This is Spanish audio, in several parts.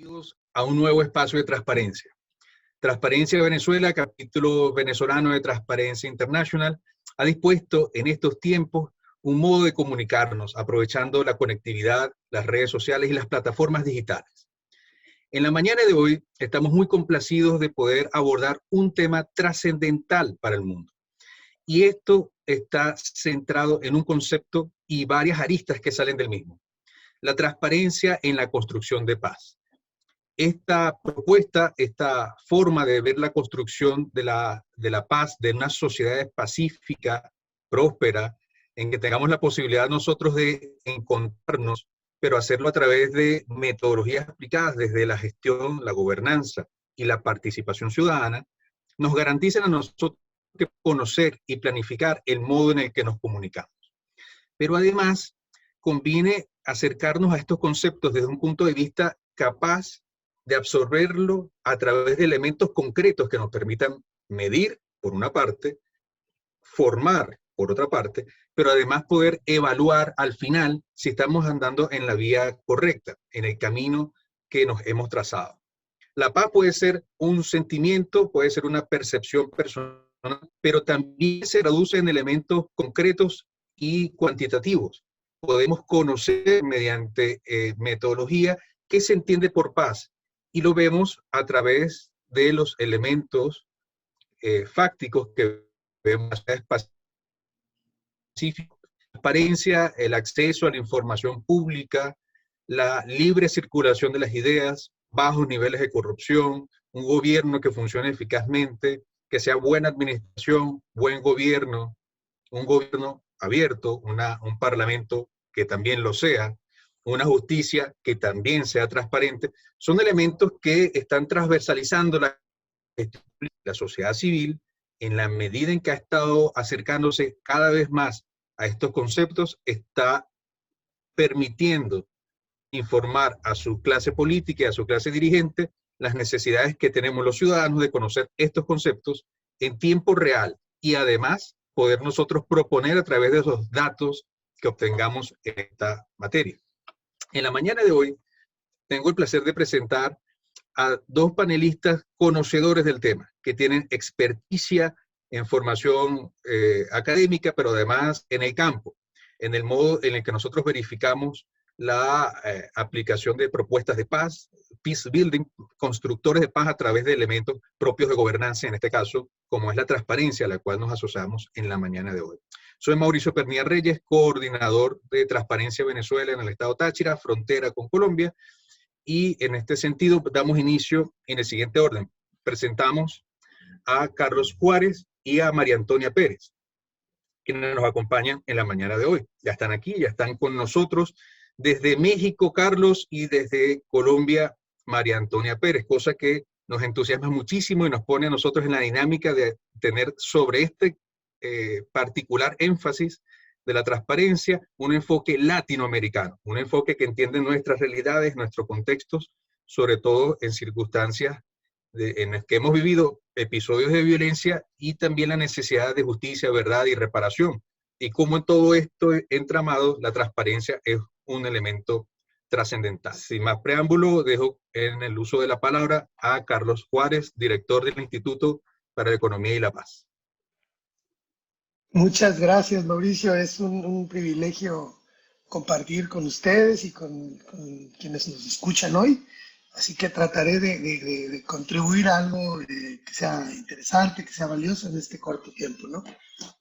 Bienvenidos a un nuevo espacio de transparencia. Transparencia Venezuela, capítulo venezolano de Transparencia International, ha dispuesto en estos tiempos un modo de comunicarnos, aprovechando la conectividad, las redes sociales y las plataformas digitales. En la mañana de hoy estamos muy complacidos de poder abordar un tema trascendental para el mundo. Y esto está centrado en un concepto y varias aristas que salen del mismo: la transparencia en la construcción de paz. Esta propuesta, esta forma de ver la construcción de la paz, de una sociedad pacífica, próspera, en que tengamos la posibilidad nosotros de encontrarnos, pero hacerlo a través de metodologías aplicadas desde la gestión, la gobernanza y la participación ciudadana, nos garantizan a nosotros que conocer y planificar el modo en el que nos comunicamos. Pero además, conviene acercarnos a estos conceptos desde un punto de vista capaz de absorberlo a través de elementos concretos que nos permitan medir, por una parte, formar, por otra parte, pero además poder evaluar al final si estamos andando en la vía correcta, en el camino que nos hemos trazado. La paz puede ser un sentimiento, puede ser una percepción personal, pero también se traduce en elementos concretos y cuantitativos. Podemos conocer mediante metodología qué se entiende por paz, y lo vemos a través de los elementos fácticos que vemos en espacio específico. Transparencia, el acceso a la información pública, la libre circulación de las ideas, bajos niveles de corrupción, un gobierno que funcione eficazmente, que sea buena administración, buen gobierno, un gobierno abierto, un parlamento que también lo sea, una justicia que también sea transparente, son elementos que están transversalizando la sociedad civil en la medida en que ha estado acercándose cada vez más a estos conceptos, está permitiendo informar a su clase política y a su clase dirigente las necesidades que tenemos los ciudadanos de conocer estos conceptos en tiempo real y además poder nosotros proponer a través de esos datos que obtengamos en esta materia. En la mañana de hoy tengo el placer de presentar a dos panelistas conocedores del tema, que tienen experticia en formación académica, pero además en el campo, en el modo en el que nosotros verificamos la aplicación de propuestas de paz, peace building, constructores de paz a través de elementos propios de gobernanza, en este caso, como es la transparencia a la cual nos asociamos en la mañana de hoy. Soy Mauricio Pernía Reyes, coordinador de Transparencia Venezuela en el estado Táchira, frontera con Colombia, y en este sentido damos inicio en el siguiente orden. Presentamos a Carlos Juárez y a María Antonia Pérez, quienes nos acompañan en la mañana de hoy. Ya están aquí, ya están con nosotros desde México, Carlos, y desde Colombia, María Antonia Pérez, cosa que nos entusiasma muchísimo y nos pone a nosotros en la dinámica de tener sobre este particular énfasis de la transparencia un enfoque latinoamericano, un enfoque que entiende nuestras realidades, nuestros contextos, sobre todo en circunstancias en las que hemos vivido episodios de violencia y también la necesidad de justicia, verdad y reparación. Y cómo en todo esto entramado, la transparencia es un elemento trascendental. Sin más preámbulo, dejo en el uso de la palabra a Carlos Juárez, director del Instituto para la Economía y la Paz. Muchas gracias, Mauricio. Es un privilegio compartir con ustedes y con quienes nos escuchan hoy. Así que trataré de contribuir a algo que sea interesante, que sea valioso en este corto tiempo, ¿no?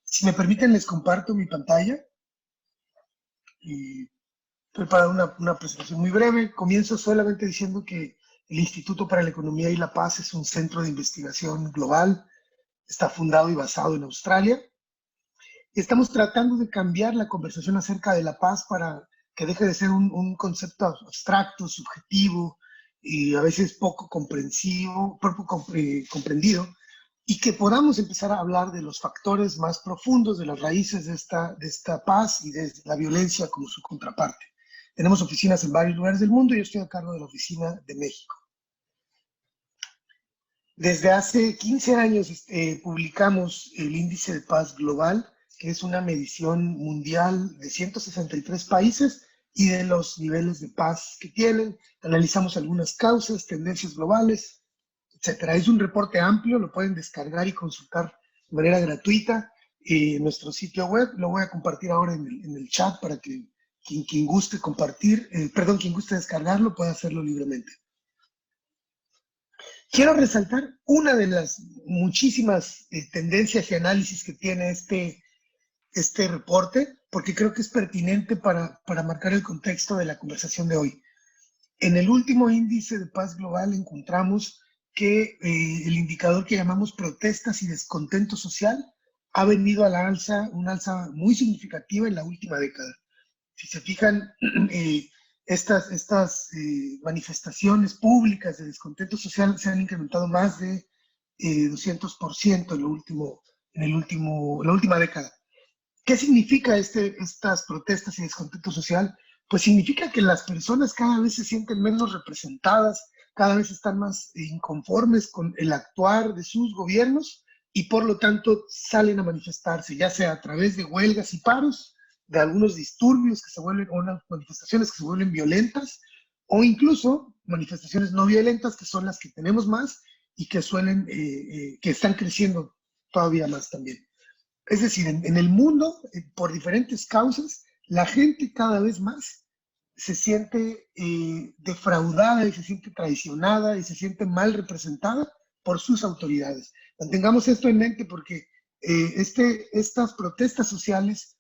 Si me permiten, les comparto mi pantalla. Y he preparado una presentación muy breve. Comienzo solamente diciendo que el Instituto para la Economía y la Paz es un centro de investigación global. Está fundado y basado en Australia. Estamos tratando de cambiar la conversación acerca de la paz para que deje de ser un concepto abstracto, subjetivo y a veces poco comprensivo, poco comprendido, y que podamos empezar a hablar de los factores más profundos, de las raíces de esta paz y de la violencia como su contraparte. Tenemos oficinas en varios lugares del mundo y yo estoy a cargo de la oficina de México. Desde hace 15 años publicamos el Índice de Paz Global, que es una medición mundial de 163 países y de los niveles de paz que tienen. Analizamos algunas causas, tendencias globales, etcétera. Es un reporte amplio, lo pueden descargar y consultar de manera gratuita en nuestro sitio web. Lo voy a compartir ahora en el chat para que quien guste compartir, quien guste descargarlo pueda hacerlo libremente. Quiero resaltar una de las muchísimas tendencias y análisis que tiene este reporte, porque creo que es pertinente para marcar el contexto de la conversación de hoy. En el último índice de paz global encontramos que el indicador que llamamos protestas y descontento social ha venido a la alza, una alza muy significativa en la última década. Si se fijan, estas manifestaciones públicas de descontento social se han incrementado más de 200% en la última década. ¿Qué significa estas protestas y descontento social? Pues significa que las personas cada vez se sienten menos representadas, cada vez están más inconformes con el actuar de sus gobiernos y por lo tanto salen a manifestarse, ya sea a través de huelgas y paros, de algunos disturbios que se vuelven, o unas manifestaciones que se vuelven violentas, o incluso manifestaciones no violentas, que son las que tenemos más y que que están creciendo todavía más también. Es decir, en el mundo, por diferentes causas, la gente cada vez más se siente defraudada y se siente traicionada y se siente mal representada por sus autoridades. Mantengamos esto en mente porque estas protestas sociales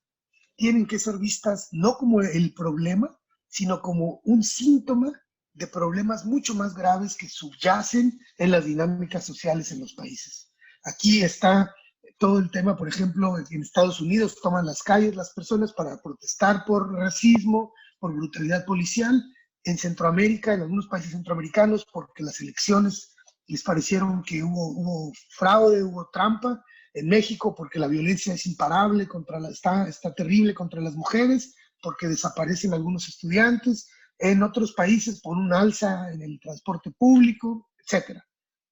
tienen que ser vistas no como el problema, sino como un síntoma de problemas mucho más graves que subyacen en las dinámicas sociales en los países. Aquí está todo el tema, por ejemplo, en Estados Unidos toman las calles las personas para protestar por racismo, por brutalidad policial. En Centroamérica, en algunos países centroamericanos, porque las elecciones les parecieron que hubo fraude, hubo trampa. En México, porque la violencia es imparable, está terrible contra las mujeres, porque desaparecen algunos estudiantes. En otros países, por un alza en el transporte público, etc.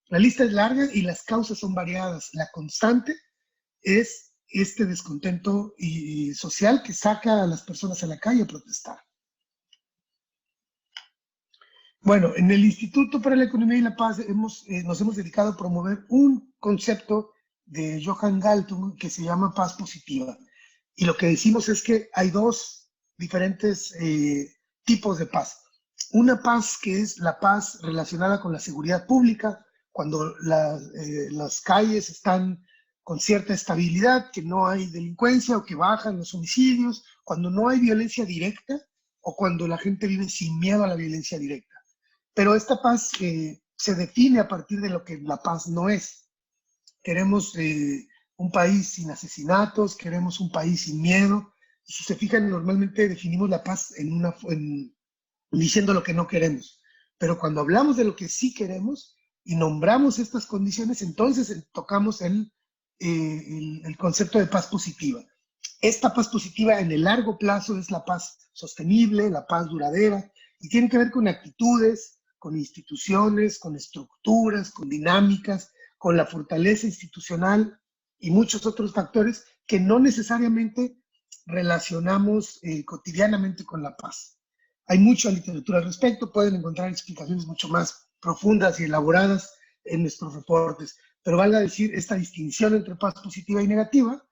La lista es larga y las causas son variadas. La constante es este descontento social que saca a las personas a la calle a protestar. Bueno, en el Instituto para la Economía y la Paz nos hemos dedicado a promover un concepto de Johan Galtung que se llama paz positiva. Y lo que decimos es que hay dos diferentes tipos de paz. Una paz que es la paz relacionada con la seguridad pública, cuando las calles están con cierta estabilidad, que no hay delincuencia o que bajan los homicidios, cuando no hay violencia directa o cuando la gente vive sin miedo a la violencia directa. Pero esta paz se define a partir de lo que la paz no es. Queremos un país sin queremos un país sin miedo. Y si se fijan, normalmente definimos la paz diciendo lo que no queremos. Pero cuando hablamos de lo que sí queremos y nombramos estas condiciones, entonces tocamos el concepto de paz positiva. Esta paz positiva en el largo plazo es la paz sostenible, la paz duradera, y tiene que ver con actitudes, con instituciones, con estructuras, con dinámicas, con la fortaleza institucional y muchos otros factores que no necesariamente relacionamos cotidianamente con la paz. Hay mucha literatura al respecto, pueden encontrar explicaciones mucho más profundas y elaboradas en nuestros reportes, pero valga decir esta distinción entre paz positiva y negativa.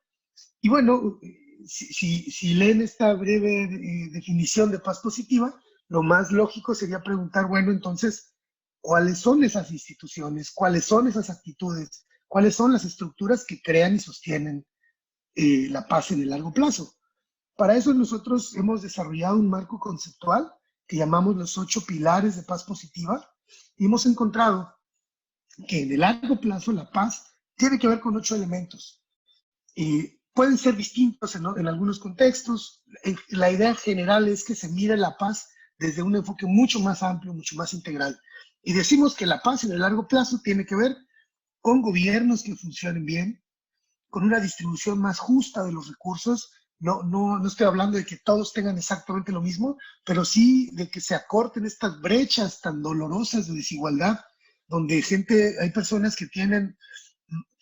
Y bueno, si leen esta breve definición de paz positiva, lo más lógico sería preguntar, bueno, entonces, ¿cuáles son esas instituciones? ¿Cuáles son esas actitudes? ¿Cuáles son las estructuras que crean y sostienen la paz en el largo plazo? Para eso nosotros hemos desarrollado un marco conceptual que llamamos los 8 pilares de paz positiva y hemos encontrado que en el largo plazo la paz tiene que ver con 8 elementos. Pueden ser distintos en algunos contextos. La idea general es que se mire la paz desde un enfoque mucho más amplio, mucho más integral. Y decimos que la paz en el largo plazo tiene que ver con gobiernos que funcionen bien, con una distribución más justa de los recursos. No estoy hablando de que todos tengan exactamente lo mismo, pero sí de que se acorten estas brechas tan dolorosas de desigualdad, donde hay personas que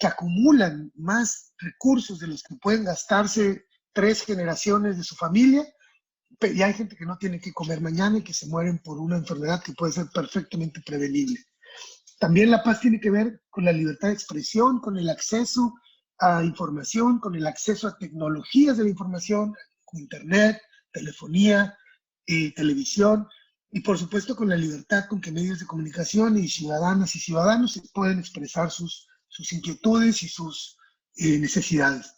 acumulan más recursos de los que pueden gastarse 3 generaciones de su familia, y hay gente que no tiene que comer mañana y que se mueren por una enfermedad que puede ser perfectamente prevenible. También la paz tiene que ver con la libertad de expresión, con el acceso a información, con el acceso a tecnologías de la información, con internet, telefonía, televisión, y por supuesto con la libertad con que medios de comunicación y ciudadanas y ciudadanos se pueden expresar sus inquietudes y sus necesidades.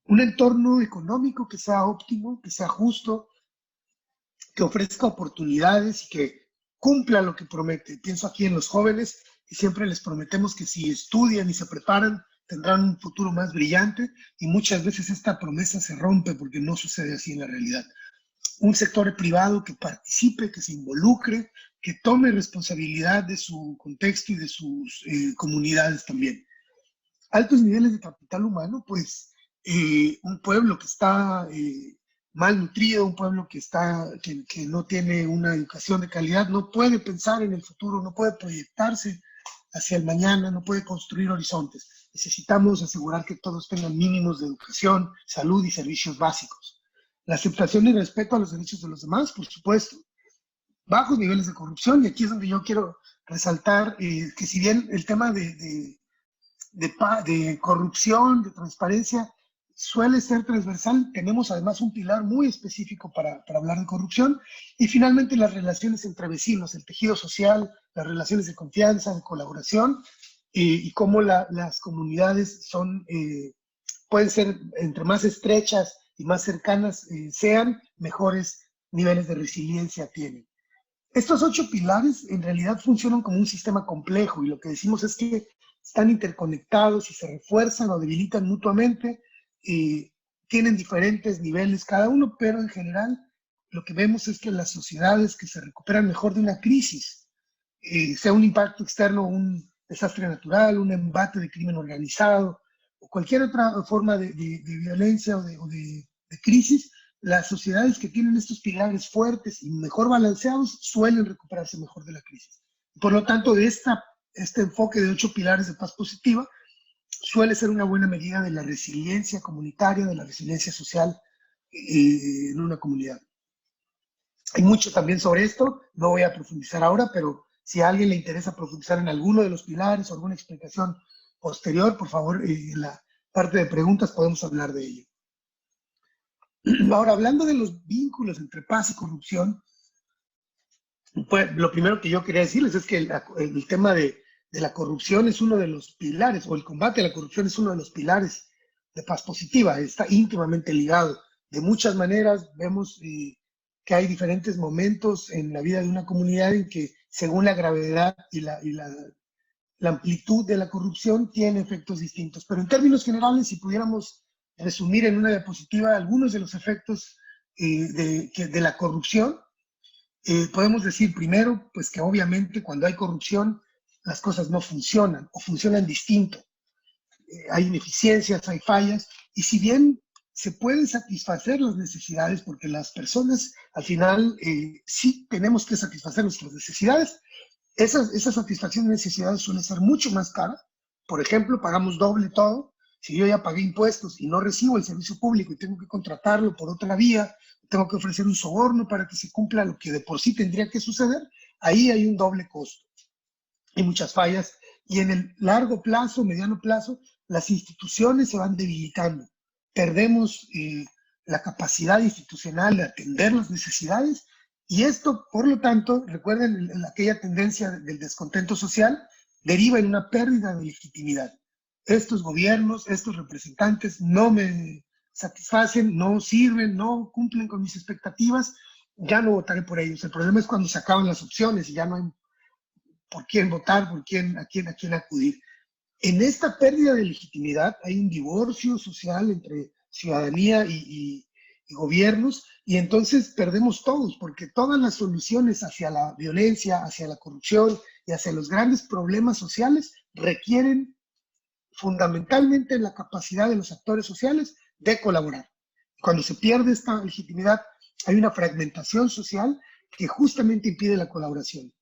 Un entorno económico que sea óptimo, que sea justo, que ofrezca oportunidades y que cumpla lo que promete. Pienso aquí en los jóvenes y siempre les prometemos que si estudian y se preparan, tendrán un futuro más brillante, y muchas veces esta promesa se rompe porque no sucede así en la realidad. Un sector privado que participe, que se involucre, que tome responsabilidad de su contexto y de sus comunidades también. Altos niveles de capital humano, pues un pueblo que está malnutrido, un pueblo que no tiene una educación de calidad, no puede pensar en el futuro, no puede proyectarse hacia el mañana, no puede construir horizontes. Necesitamos asegurar que todos tengan mínimos de educación, salud y servicios básicos. La aceptación y respeto a los derechos de los demás, por supuesto. Bajos niveles de corrupción, y aquí es donde yo quiero resaltar que si bien el tema de corrupción, de transparencia, suele ser transversal, tenemos además un pilar muy específico para hablar de corrupción, y finalmente las relaciones entre vecinos, el tejido social, las relaciones de confianza, de colaboración, y cómo las comunidades pueden ser, entre más estrechas y más cercanas sean, mejores niveles de resiliencia tienen. Estos 8 pilares en realidad funcionan como un sistema complejo, y lo que decimos es que están interconectados y se refuerzan o debilitan mutuamente, tienen diferentes niveles cada uno, pero en general lo que vemos es que las sociedades que se recuperan mejor de una crisis, sea un impacto externo, un desastre natural, un embate de crimen organizado o cualquier otra forma de violencia o de crisis, las sociedades que tienen estos pilares fuertes y mejor balanceados suelen recuperarse mejor de la crisis. Por lo tanto, este enfoque de 8 pilares de paz positiva suele ser una buena medida de la resiliencia comunitaria, de la resiliencia social en una comunidad. Hay mucho también sobre esto, no voy a profundizar ahora, pero si a alguien le interesa profundizar en alguno de los pilares o alguna explicación posterior, por favor, en la parte de preguntas podemos hablar de ello. Ahora, hablando de los vínculos entre paz y corrupción, pues lo primero que yo quería decirles es que el tema de la corrupción es uno de los pilares, o el combate a la corrupción es uno de los pilares de paz positiva, está íntimamente ligado. De muchas maneras vemos que hay diferentes momentos en la vida de una comunidad en que, según la gravedad y la amplitud de la corrupción, tiene efectos distintos. Pero en términos generales, si pudiéramos resumir en una diapositiva algunos de los efectos de la corrupción, podemos decir primero, pues que obviamente cuando hay corrupción las cosas no funcionan o funcionan distinto. Hay ineficiencias, hay fallas, y si bien se pueden satisfacer las necesidades, porque las personas al final sí tenemos que satisfacer nuestras necesidades, esa satisfacción de necesidades suele ser mucho más cara. Por ejemplo, pagamos doble todo. Si yo ya pagué impuestos y no recibo el servicio público y tengo que contratarlo por otra vía, tengo que ofrecer un soborno para que se cumpla lo que de por sí tendría que suceder, ahí hay un doble costo. Hay muchas fallas, y en el largo plazo, mediano plazo, las instituciones se van debilitando. Perdemos la capacidad institucional de atender las necesidades, y esto, por lo tanto, recuerden aquella tendencia del descontento social, deriva en una pérdida de legitimidad. Estos gobiernos, estos representantes no me satisfacen, no sirven, no cumplen con mis expectativas, ya no votaré por ellos. El problema es cuando se acaban las opciones y ya no hay por quién votar, a quién acudir. En esta pérdida de legitimidad hay un divorcio social entre ciudadanía y gobiernos, y entonces perdemos todos, porque todas las soluciones hacia la violencia, hacia la corrupción y hacia los grandes problemas sociales requieren fundamentalmente la capacidad de los actores sociales de colaborar. Cuando se pierde esta legitimidad, hay una fragmentación social que justamente impide la colaboración.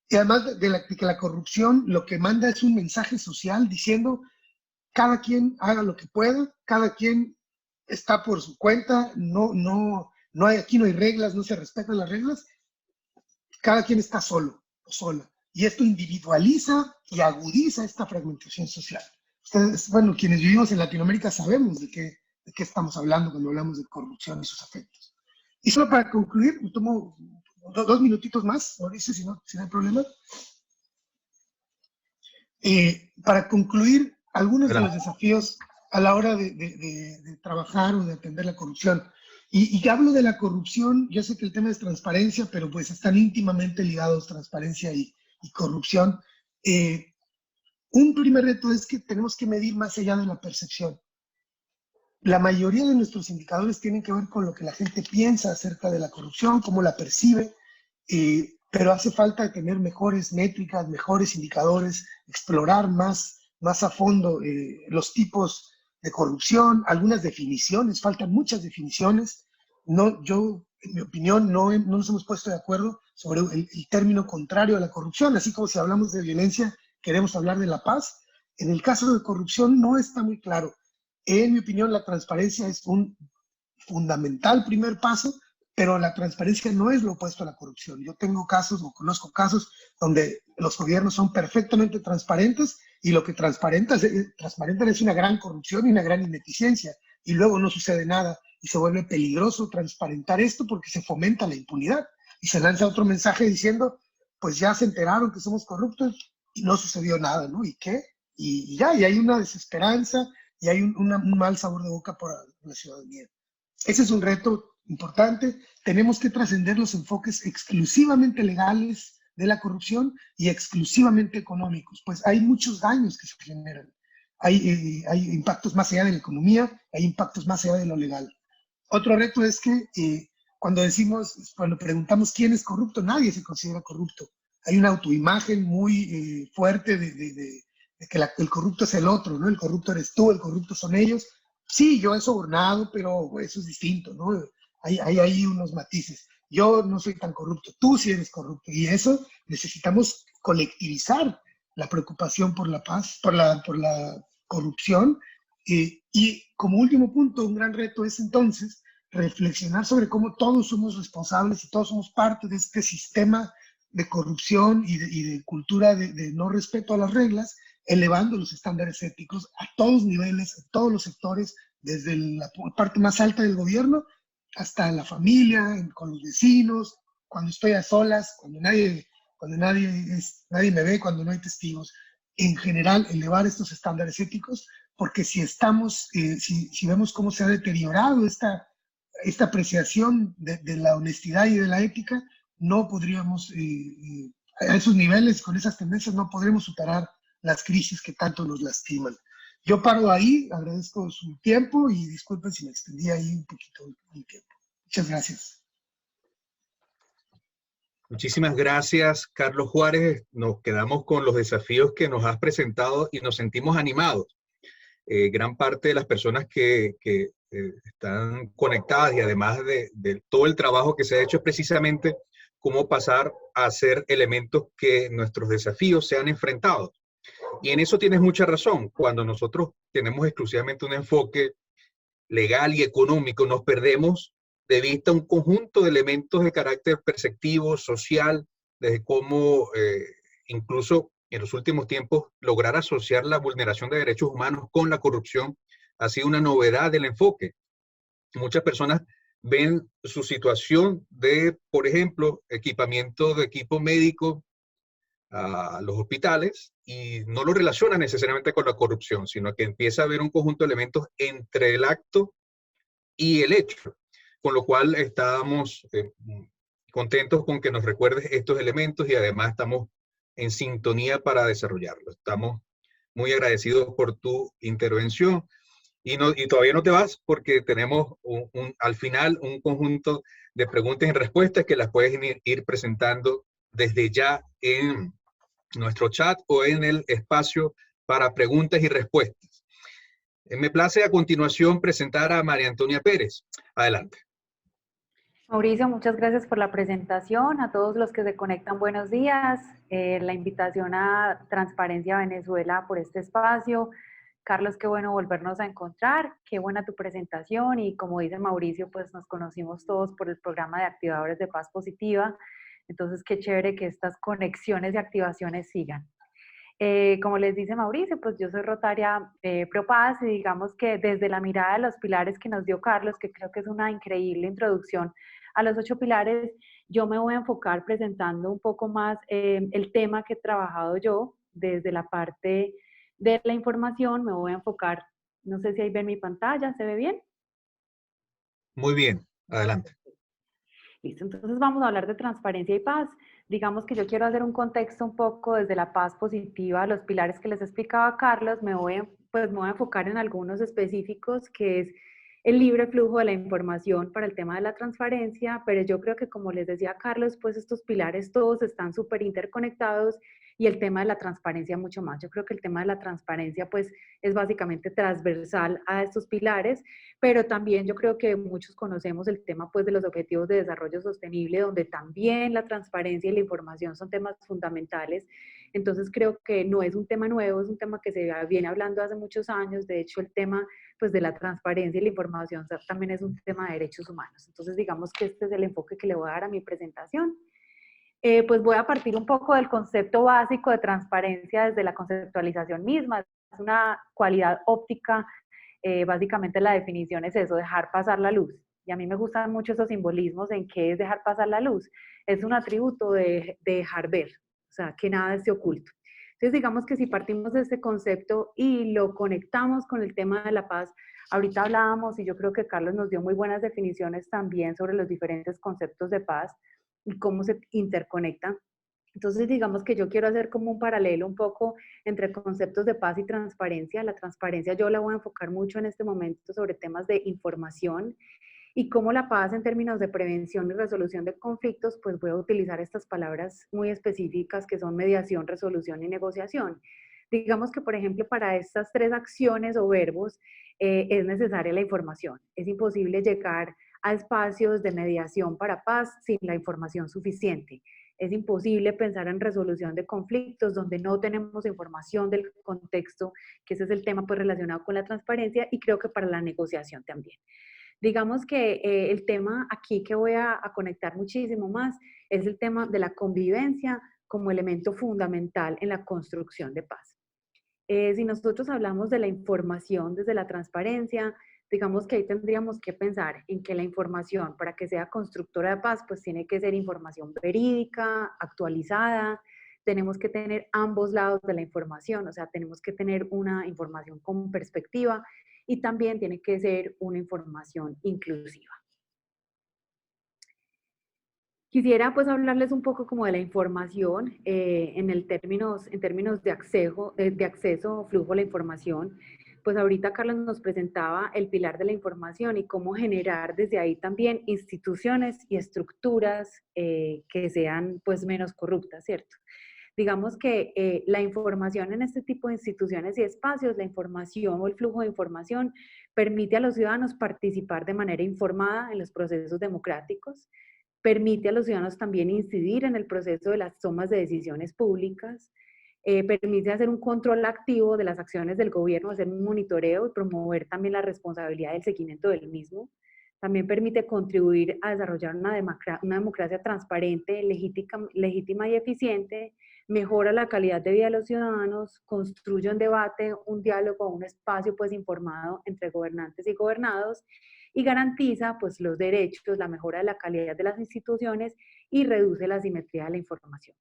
Y además de que la corrupción lo que manda es un mensaje social diciendo cada quien haga lo que pueda, cada quien está por su cuenta, no aquí no hay reglas, no se respetan las reglas, cada quien está solo o sola. Y esto individualiza y agudiza esta fragmentación social. Ustedes, bueno, quienes vivimos en Latinoamérica sabemos de qué estamos hablando cuando hablamos de corrupción y sus efectos. Y solo para concluir, me tomo 2 minutitos más, Mauricio, si no hay problema. Para concluir, algunos de los desafíos a la hora de trabajar o de atender la corrupción. Y hablo de la corrupción, yo sé que el tema es transparencia, pero pues están íntimamente ligados transparencia y corrupción. Un primer reto es que tenemos que medir más allá de la percepción. La mayoría de nuestros indicadores tienen que ver con lo que la gente piensa acerca de la corrupción, cómo la percibe, pero hace falta tener mejores métricas, mejores indicadores, explorar más a fondo los tipos de corrupción, algunas definiciones, faltan muchas definiciones. Yo, en mi opinión, no nos hemos puesto de acuerdo sobre el término contrario a la corrupción, así como si hablamos de violencia, queremos hablar de la paz. En el caso de corrupción no está muy claro. En mi opinión, la transparencia es un fundamental primer paso, pero la transparencia no es lo opuesto a la corrupción. Yo tengo casos o conozco casos donde los gobiernos son perfectamente transparentes y lo que transparentan es una gran corrupción y una gran ineficiencia y luego no sucede nada y se vuelve peligroso transparentar esto porque se fomenta la impunidad y se lanza otro mensaje diciendo, pues ya se enteraron que somos corruptos y no sucedió nada, ¿no? ¿Y qué? Y ya, y hay una desesperanza y hay un mal sabor de boca por la ciudadanía. Ese es un reto importante. Tenemos que trascender los enfoques exclusivamente legales de la corrupción y exclusivamente económicos, pues hay muchos daños que se generan. Hay impactos más allá de la economía, hay impactos más allá de lo legal. Otro reto es que cuando preguntamos quién es corrupto, nadie se considera corrupto. Hay una autoimagen muy fuerte de que el corrupto es el otro, ¿no? El corrupto eres tú, el corrupto son ellos. Sí, yo he sobornado, pero eso es distinto, ¿no? Hay unos matices. Yo no soy tan corrupto, tú sí eres corrupto. Y eso necesitamos colectivizar la preocupación por la paz, por la corrupción. Y como último punto, un gran reto es entonces reflexionar sobre cómo todos somos responsables y todos somos parte de este sistema de corrupción y de cultura de no respeto a las reglas, elevando los estándares éticos a todos niveles, a todos los sectores, desde la parte más alta del gobierno hasta la familia, con los vecinos, cuando estoy a solas, cuando nadie me ve, cuando no hay testigos. En general, elevar estos estándares éticos, porque si vemos cómo se ha deteriorado esta apreciación de la honestidad y de la ética, no podríamos, a esos niveles, con esas tendencias, no podremos superar las crisis que tanto nos lastiman. Yo paro ahí, agradezco su tiempo y disculpen si me extendí ahí un poquito el tiempo. Muchas gracias. Muchísimas gracias, Carlos Juárez. Nos quedamos con los desafíos que nos has presentado y nos sentimos animados. Gran parte de las personas que están conectadas y además de todo el trabajo que se ha hecho es precisamente cómo pasar a ser elementos que nuestros desafíos sean enfrentados. Y en eso tienes mucha razón. Cuando nosotros tenemos exclusivamente un enfoque legal y económico, nos perdemos de vista un conjunto de elementos de carácter perceptivo, social, desde cómo incluso en los últimos tiempos lograr asociar la vulneración de derechos humanos con la corrupción ha sido una novedad del enfoque. Muchas personas ven su situación de, por ejemplo, equipamiento de equipo médico a los hospitales y no lo relaciona necesariamente con la corrupción, sino que empieza a haber un conjunto de elementos entre el acto y el hecho, con lo cual estamos contentos con que nos recuerdes estos elementos y además estamos en sintonía para desarrollarlo. Estamos muy agradecidos por tu intervención y todavía no te vas porque tenemos al final un conjunto de preguntas y respuestas que las puedes ir presentando desde ya en nuestro chat o en el espacio para preguntas y respuestas. Me place a continuación presentar a María Antonia Pérez. Adelante. Mauricio, muchas gracias por la presentación. A todos los que se conectan, buenos días. La invitación a Transparencia Venezuela por este espacio. Carlos, qué bueno volvernos a encontrar, qué buena tu presentación y como dice Mauricio, pues nos conocimos todos por el programa de activadores de paz positiva, entonces qué chévere que estas conexiones y activaciones sigan. Como les dice Mauricio, pues yo soy Rotaria Pro Paz y digamos que desde la mirada de los pilares que nos dio Carlos, que creo que es una increíble introducción a los 8 pilares, yo me voy a enfocar presentando un poco más el tema que he trabajado yo desde la parte de la información, me voy a enfocar, no sé si ahí ven mi pantalla, ¿se ve bien? Muy bien, adelante. Listo, entonces vamos a hablar de transparencia y paz. Digamos que yo quiero hacer un contexto un poco desde la paz positiva, los pilares que les explicaba Carlos, pues me voy a enfocar en algunos específicos, que es el libre flujo de la información para el tema de la transparencia, pero yo creo que como les decía Carlos, pues estos pilares todos están súper interconectados y el tema de la transparencia mucho más. Yo creo que el tema de la transparencia pues es básicamente transversal a estos pilares, pero también yo creo que muchos conocemos el tema pues de los objetivos de desarrollo sostenible, donde también la transparencia y la información son temas fundamentales. Entonces creo que no es un tema nuevo, es un tema que se viene hablando hace muchos años. De hecho, el tema pues de la transparencia y la información también es un tema de derechos humanos. Entonces digamos que este es el enfoque que le voy a dar a mi presentación. Pues voy a partir un poco del concepto básico de transparencia desde la conceptualización misma. Es una cualidad óptica, básicamente la definición es eso, dejar pasar la luz. Y a mí me gustan mucho esos simbolismos en qué es dejar pasar la luz. Es un atributo de dejar ver, o sea, que nada esté oculto. Entonces, digamos que si partimos de este concepto y lo conectamos con el tema de la paz, ahorita hablábamos y yo creo que Carlos nos dio muy buenas definiciones también sobre los diferentes conceptos de paz y cómo se interconectan. Entonces, digamos que yo quiero hacer como un paralelo un poco entre conceptos de paz y transparencia. La transparencia yo la voy a enfocar mucho en este momento sobre temas de información y cómo la paz en términos de prevención y resolución de conflictos, pues voy a utilizar estas palabras muy específicas que son mediación, resolución y negociación. Digamos que, por ejemplo, para estas 3 acciones o verbos es necesaria la información. Es imposible llegar a espacios de mediación para paz sin la información suficiente. Es imposible pensar en resolución de conflictos donde no tenemos información del contexto, que ese es el tema pues relacionado con la transparencia, y creo que para la negociación también. Digamos que el tema aquí que voy a conectar muchísimo más es el tema de la convivencia como elemento fundamental en la construcción de paz. Si nosotros hablamos de la información desde la transparencia, digamos que ahí tendríamos que pensar en que la información, para que sea constructora de paz, pues tiene que ser información verídica, actualizada, tenemos que tener ambos lados de la información, o sea, tenemos que tener una información con perspectiva y también tiene que ser una información inclusiva. Quisiera pues hablarles un poco como de la información en términos de acceso o flujo a la información. Pues ahorita Carlos nos presentaba el pilar de la información y cómo generar desde ahí también instituciones y estructuras que sean pues menos corruptas, ¿cierto? Digamos que la información en este tipo de instituciones y espacios, la información o el flujo de información permite a los ciudadanos participar de manera informada en los procesos democráticos, permite a los ciudadanos también incidir en el proceso de las tomas de decisiones públicas, permite hacer un control activo de las acciones del gobierno, hacer un monitoreo y promover también la responsabilidad del seguimiento del mismo. También permite contribuir a desarrollar una democracia transparente, legítima y eficiente, mejora la calidad de vida de los ciudadanos, construye un debate, un diálogo, un espacio pues informado entre gobernantes y gobernados y garantiza pues los derechos, la mejora de la calidad de las instituciones y reduce la asimetría de la información.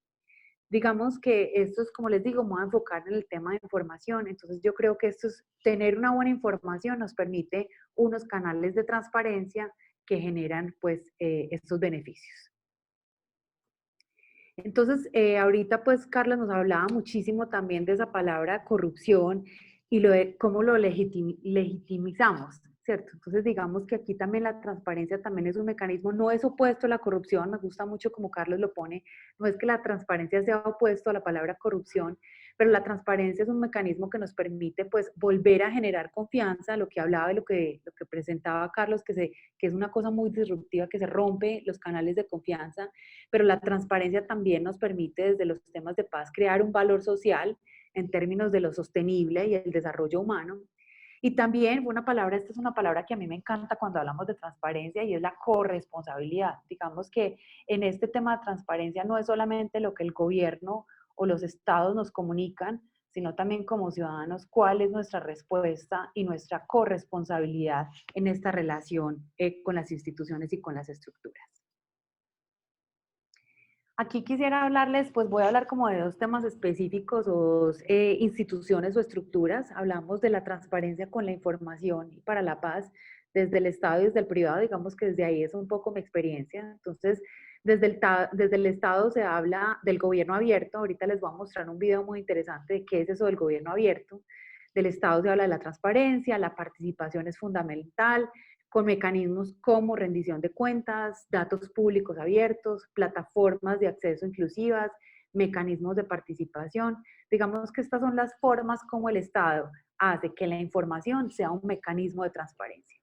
Digamos que esto es, como les digo, me voy a enfocar en el tema de información, entonces yo creo que tener una buena información nos permite unos canales de transparencia que generan pues estos beneficios. Entonces, ahorita pues Carlos nos hablaba muchísimo también de esa palabra corrupción y lo de cómo lo legitimizamos, ¿cierto? Entonces, digamos que aquí también la transparencia también es un mecanismo, no es opuesto a la corrupción, me gusta mucho como Carlos lo pone, no es que la transparencia sea opuesto a la palabra corrupción, pero la transparencia es un mecanismo que nos permite pues volver a generar confianza, lo que hablaba y lo que presentaba Carlos, que es una cosa muy disruptiva, que se rompe los canales de confianza, pero la transparencia también nos permite desde los temas de paz crear un valor social en términos de lo sostenible y el desarrollo humano. Y también una palabra, esta es una palabra que a mí me encanta cuando hablamos de transparencia y es la corresponsabilidad. Digamos que en este tema de transparencia no es solamente lo que el gobierno o los estados nos comunican, sino también como ciudadanos cuál es nuestra respuesta y nuestra corresponsabilidad en esta relación con las instituciones y con las estructuras. Aquí quisiera hablarles, pues voy a hablar como de dos temas específicos o dos instituciones o estructuras. Hablamos de la transparencia con la información y para la paz desde el Estado y desde el privado, digamos que desde ahí es un poco mi experiencia. Entonces, desde el Estado se habla del gobierno abierto. Ahorita les voy a mostrar un video muy interesante de qué es eso del gobierno abierto. Del Estado se habla de la transparencia, la participación es fundamental, con mecanismos como rendición de cuentas, datos públicos abiertos, plataformas de acceso inclusivas, mecanismos de participación. Digamos que estas son las formas como el Estado hace que la información sea un mecanismo de transparencia.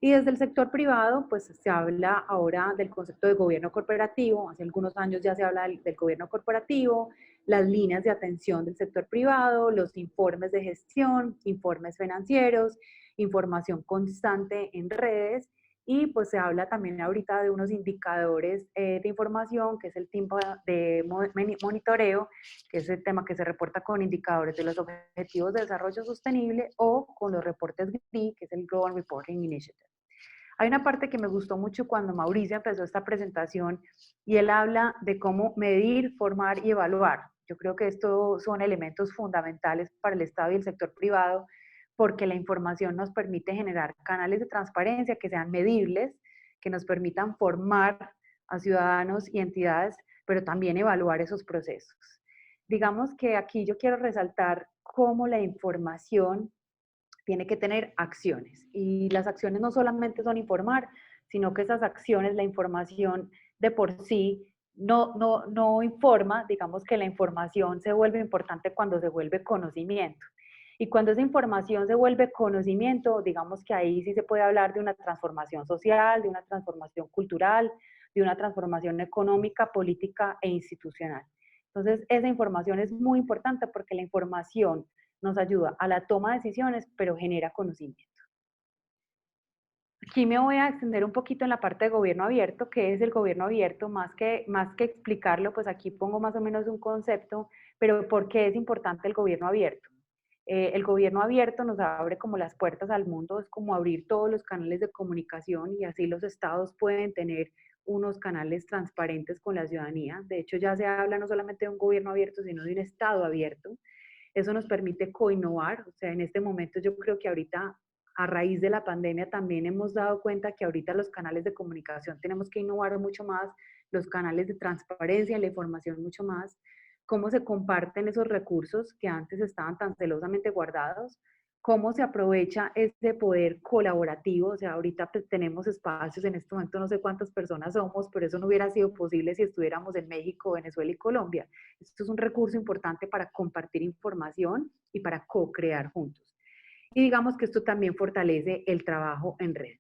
Y desde el sector privado, pues se habla ahora del concepto de gobierno corporativo, hace algunos años ya se habla del gobierno corporativo, las líneas de atención del sector privado, los informes de gestión, informes financieros, información constante en redes y pues se habla también ahorita de unos indicadores de información, que es el tiempo de monitoreo, que es el tema que se reporta con indicadores de los Objetivos de Desarrollo Sostenible o con los reportes GRI, que es el Global Reporting Initiative. Hay una parte que me gustó mucho cuando Mauricio empezó esta presentación y él habla de cómo medir, formar y evaluar. Yo creo que estos son elementos fundamentales para el Estado y el sector privado porque la información nos permite generar canales de transparencia que sean medibles, que nos permitan formar a ciudadanos y entidades, pero también evaluar esos procesos. Digamos que aquí yo quiero resaltar cómo la información tiene que tener acciones. Y las acciones no solamente son informar, sino que esas acciones, la información de por sí, no informa, digamos que la información se vuelve importante cuando se vuelve conocimiento. Y cuando esa información se vuelve conocimiento, digamos que ahí sí se puede hablar de una transformación social, de una transformación cultural, de una transformación económica, política e institucional. Entonces, esa información es muy importante porque la información nos ayuda a la toma de decisiones, pero genera conocimiento. Aquí me voy a extender un poquito en la parte de gobierno abierto. ¿Qué es el gobierno abierto? Más que explicarlo, pues aquí pongo más o menos un concepto, pero ¿por qué es importante el gobierno abierto? El gobierno abierto nos abre como las puertas al mundo, es como abrir todos los canales de comunicación y así los estados pueden tener unos canales transparentes con la ciudadanía. De hecho, ya se habla no solamente de un gobierno abierto, sino de un estado abierto. Eso nos permite coinnovar, o sea, en este momento yo creo que ahorita a raíz de la pandemia también hemos dado cuenta que ahorita los canales de comunicación tenemos que innovar mucho más, los canales de transparencia, la información mucho más, cómo se comparten esos recursos que antes estaban tan celosamente guardados, cómo se aprovecha ese poder colaborativo, o sea, ahorita pues tenemos espacios, en este momento no sé cuántas personas somos, pero eso no hubiera sido posible si estuviéramos en México, Venezuela y Colombia. Esto es un recurso importante para compartir información y para co-crear juntos. Y digamos que esto también fortalece el trabajo en red.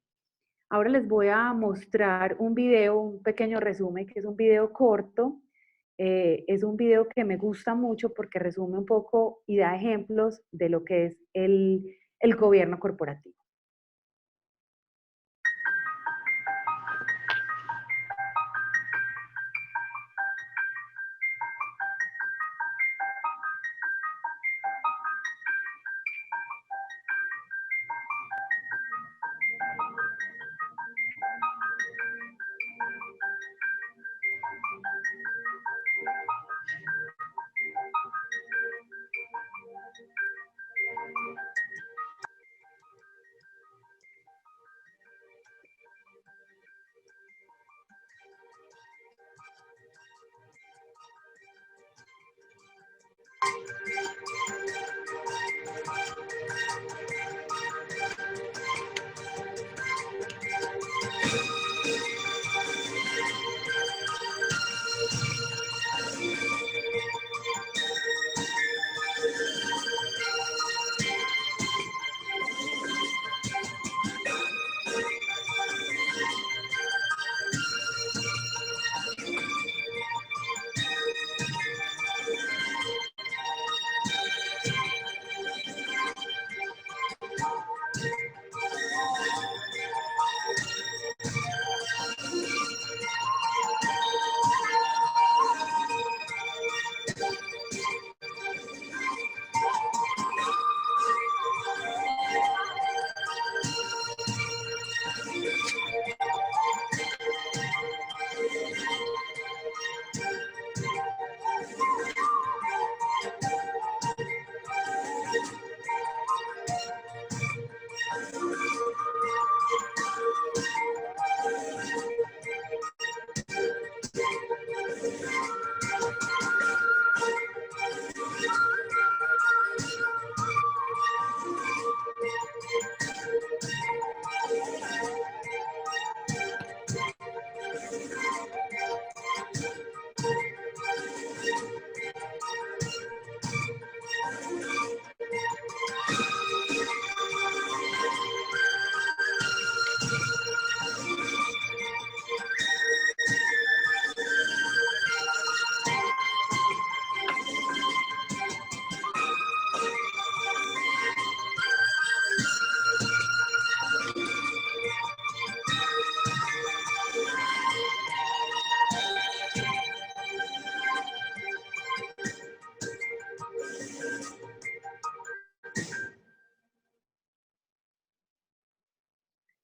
Ahora les voy a mostrar un video, un pequeño resumen, que es un video corto. Es un video que me gusta mucho porque resume un poco y da ejemplos de lo que es el gobierno corporativo.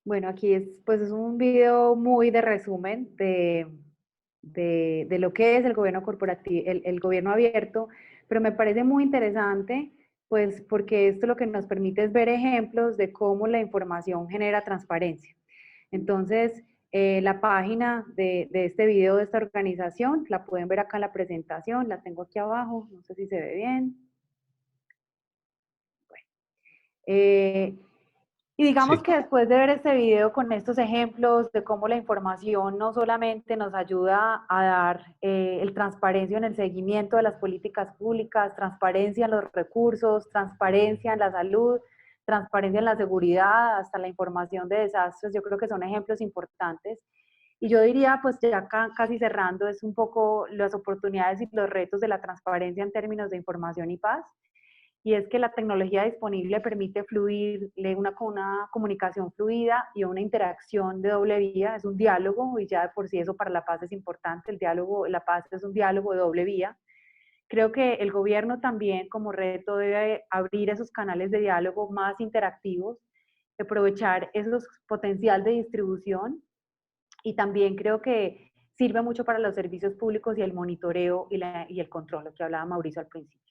Bueno, aquí pues es un video muy de resumen de lo que es el gobierno corporativo, el gobierno abierto, pero me parece muy interesante, pues porque esto lo que nos permite es ver ejemplos de cómo la información genera transparencia. Entonces, la página de este video de esta organización, la pueden ver acá en la presentación, la tengo aquí abajo, no sé si se ve bien. Bueno, y digamos Sí. que después de ver este video con estos ejemplos de cómo la información no solamente nos ayuda a dar el transparencia en el seguimiento de las políticas públicas, transparencia en los recursos, transparencia en la salud, transparencia en la seguridad, hasta la información de desastres, yo creo que son ejemplos importantes. Y yo diría, pues ya casi cerrando, es un poco las oportunidades y los retos de la transparencia en términos de información y paz. Y es que la tecnología disponible permite fluir una comunicación fluida y una interacción de doble vía, es un diálogo, y ya de por sí eso para la paz es importante, el diálogo, la paz es un diálogo de doble vía. Creo que el gobierno también como reto debe abrir esos canales de diálogo más interactivos, aprovechar esos potencial de distribución, y también creo que sirve mucho para los servicios públicos y el monitoreo y el control, lo que hablaba Mauricio al principio.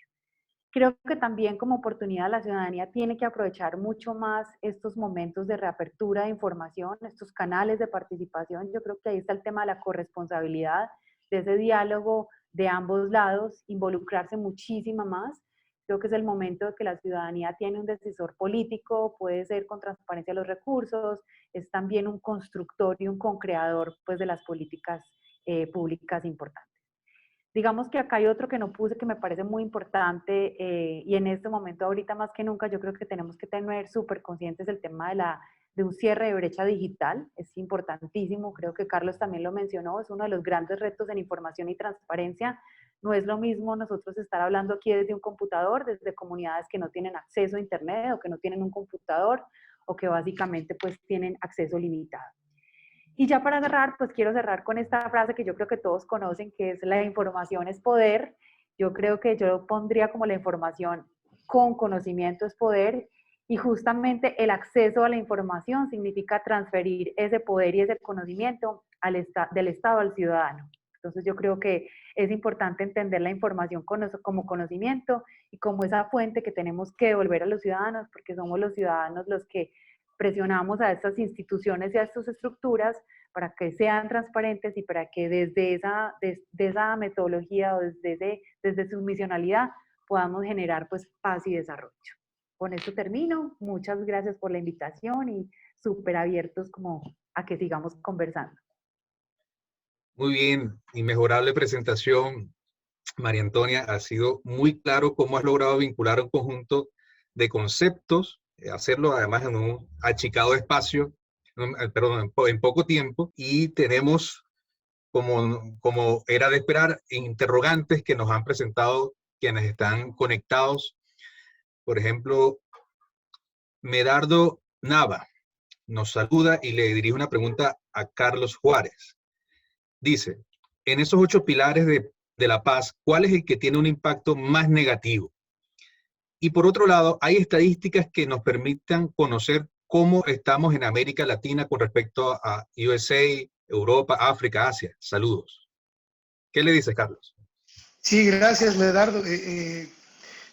Creo que también como oportunidad la ciudadanía tiene que aprovechar mucho más estos momentos de reapertura de información, estos canales de participación. Yo creo que ahí está el tema de la corresponsabilidad, de ese diálogo de ambos lados, involucrarse muchísimo más. Creo que es el momento de que la ciudadanía tiene un decisor político, puede ser con transparencia de los recursos, es también un constructor y un concreador pues, de las políticas públicas importantes. Digamos que acá hay otro que no puse que me parece muy importante y en este momento ahorita más que nunca yo creo que tenemos que tener súper conscientes del tema de un cierre de brecha digital. Es importantísimo, creo que Carlos también lo mencionó, es uno de los grandes retos en información y transparencia. No es lo mismo nosotros estar hablando aquí desde un computador, desde comunidades que no tienen acceso a internet o que no tienen un computador o que básicamente pues tienen acceso limitado. Y ya para cerrar, pues quiero cerrar con esta frase que yo creo que todos conocen, que es la información es poder. Yo creo que yo lo pondría como la información con conocimiento es poder, y justamente el acceso a la información significa transferir ese poder y ese conocimiento del Estado al ciudadano. Entonces yo creo que es importante entender la información como conocimiento y como esa fuente que tenemos que devolver a los ciudadanos, porque somos los ciudadanos los que presionamos a estas instituciones y a estas estructuras para que sean transparentes y para que desde esa metodología o desde su misionalidad podamos generar pues paz y desarrollo. Con esto termino. Muchas gracias por la invitación y súper abiertos como a que sigamos conversando. Muy bien, inmejorable presentación, María Antonia. Ha sido muy claro cómo has logrado vincular un conjunto de conceptos, hacerlo además en un achicado espacio, perdón, en poco tiempo, y tenemos, como era de esperar, interrogantes que nos han presentado quienes están conectados. Por ejemplo, Medardo Nava nos saluda y le dirige una pregunta a Carlos Juárez. Dice, en esos 8 pilares de la paz, ¿cuál es el que tiene un impacto más negativo? Y por otro lado, hay estadísticas que nos permitan conocer cómo estamos en América Latina con respecto a USA, Europa, África, Asia. Saludos. ¿Qué le dices, Carlos? Sí, gracias, Medardo.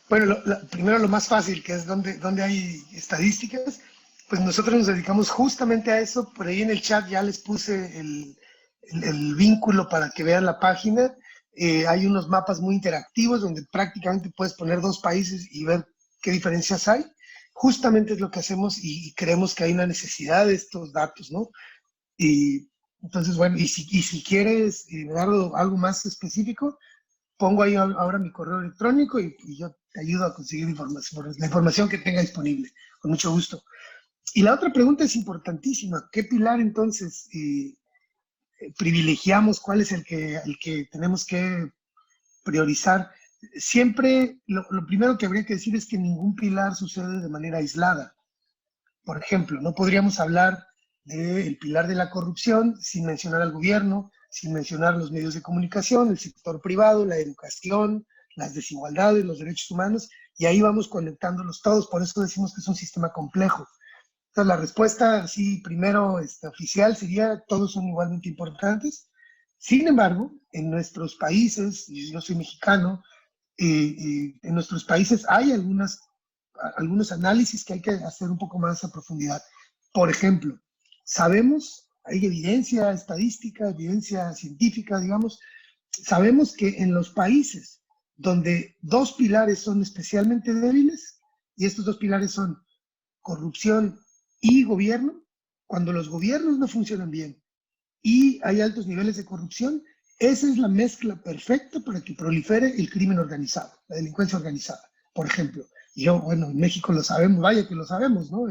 Bueno, primero lo más fácil, que es donde hay estadísticas, pues nosotros nos dedicamos justamente a eso. Por ahí en el chat ya les puse el vínculo para que vean la página. Hay unos mapas muy interactivos donde prácticamente puedes poner 2 países y ver qué diferencias hay. Justamente es lo que hacemos y creemos que hay una necesidad de estos datos, ¿no? Y entonces, bueno, y si quieres dar algo más específico, pongo ahí ahora mi correo electrónico y yo te ayudo a conseguir información, la información que tenga disponible, con mucho gusto. Y la otra pregunta es importantísima. ¿Qué pilar entonces privilegiamos? ¿Cuál es el que tenemos que priorizar? Siempre lo primero que habría que decir es que ningún pilar sucede de manera aislada. Por ejemplo, no podríamos hablar del pilar de la corrupción sin mencionar al gobierno, sin mencionar los medios de comunicación, el sector privado, la educación, las desigualdades, los derechos humanos, y ahí vamos conectándolos todos. Por eso decimos que es un sistema complejo. Entonces, la respuesta, sí, primero, oficial sería, todos son igualmente importantes. Sin embargo, en nuestros países, y yo soy mexicano, en nuestros países hay algunos análisis que hay que hacer un poco más a profundidad. Por ejemplo, sabemos, hay evidencia estadística, evidencia científica, digamos, sabemos que en los países donde dos pilares son especialmente débiles, y estos dos pilares son corrupción y gobierno, cuando los gobiernos no funcionan bien y hay altos niveles de corrupción, esa es la mezcla perfecta para que prolifere el crimen organizado, la delincuencia organizada. Por ejemplo, bueno, en México lo sabemos, vaya que lo sabemos, ¿no?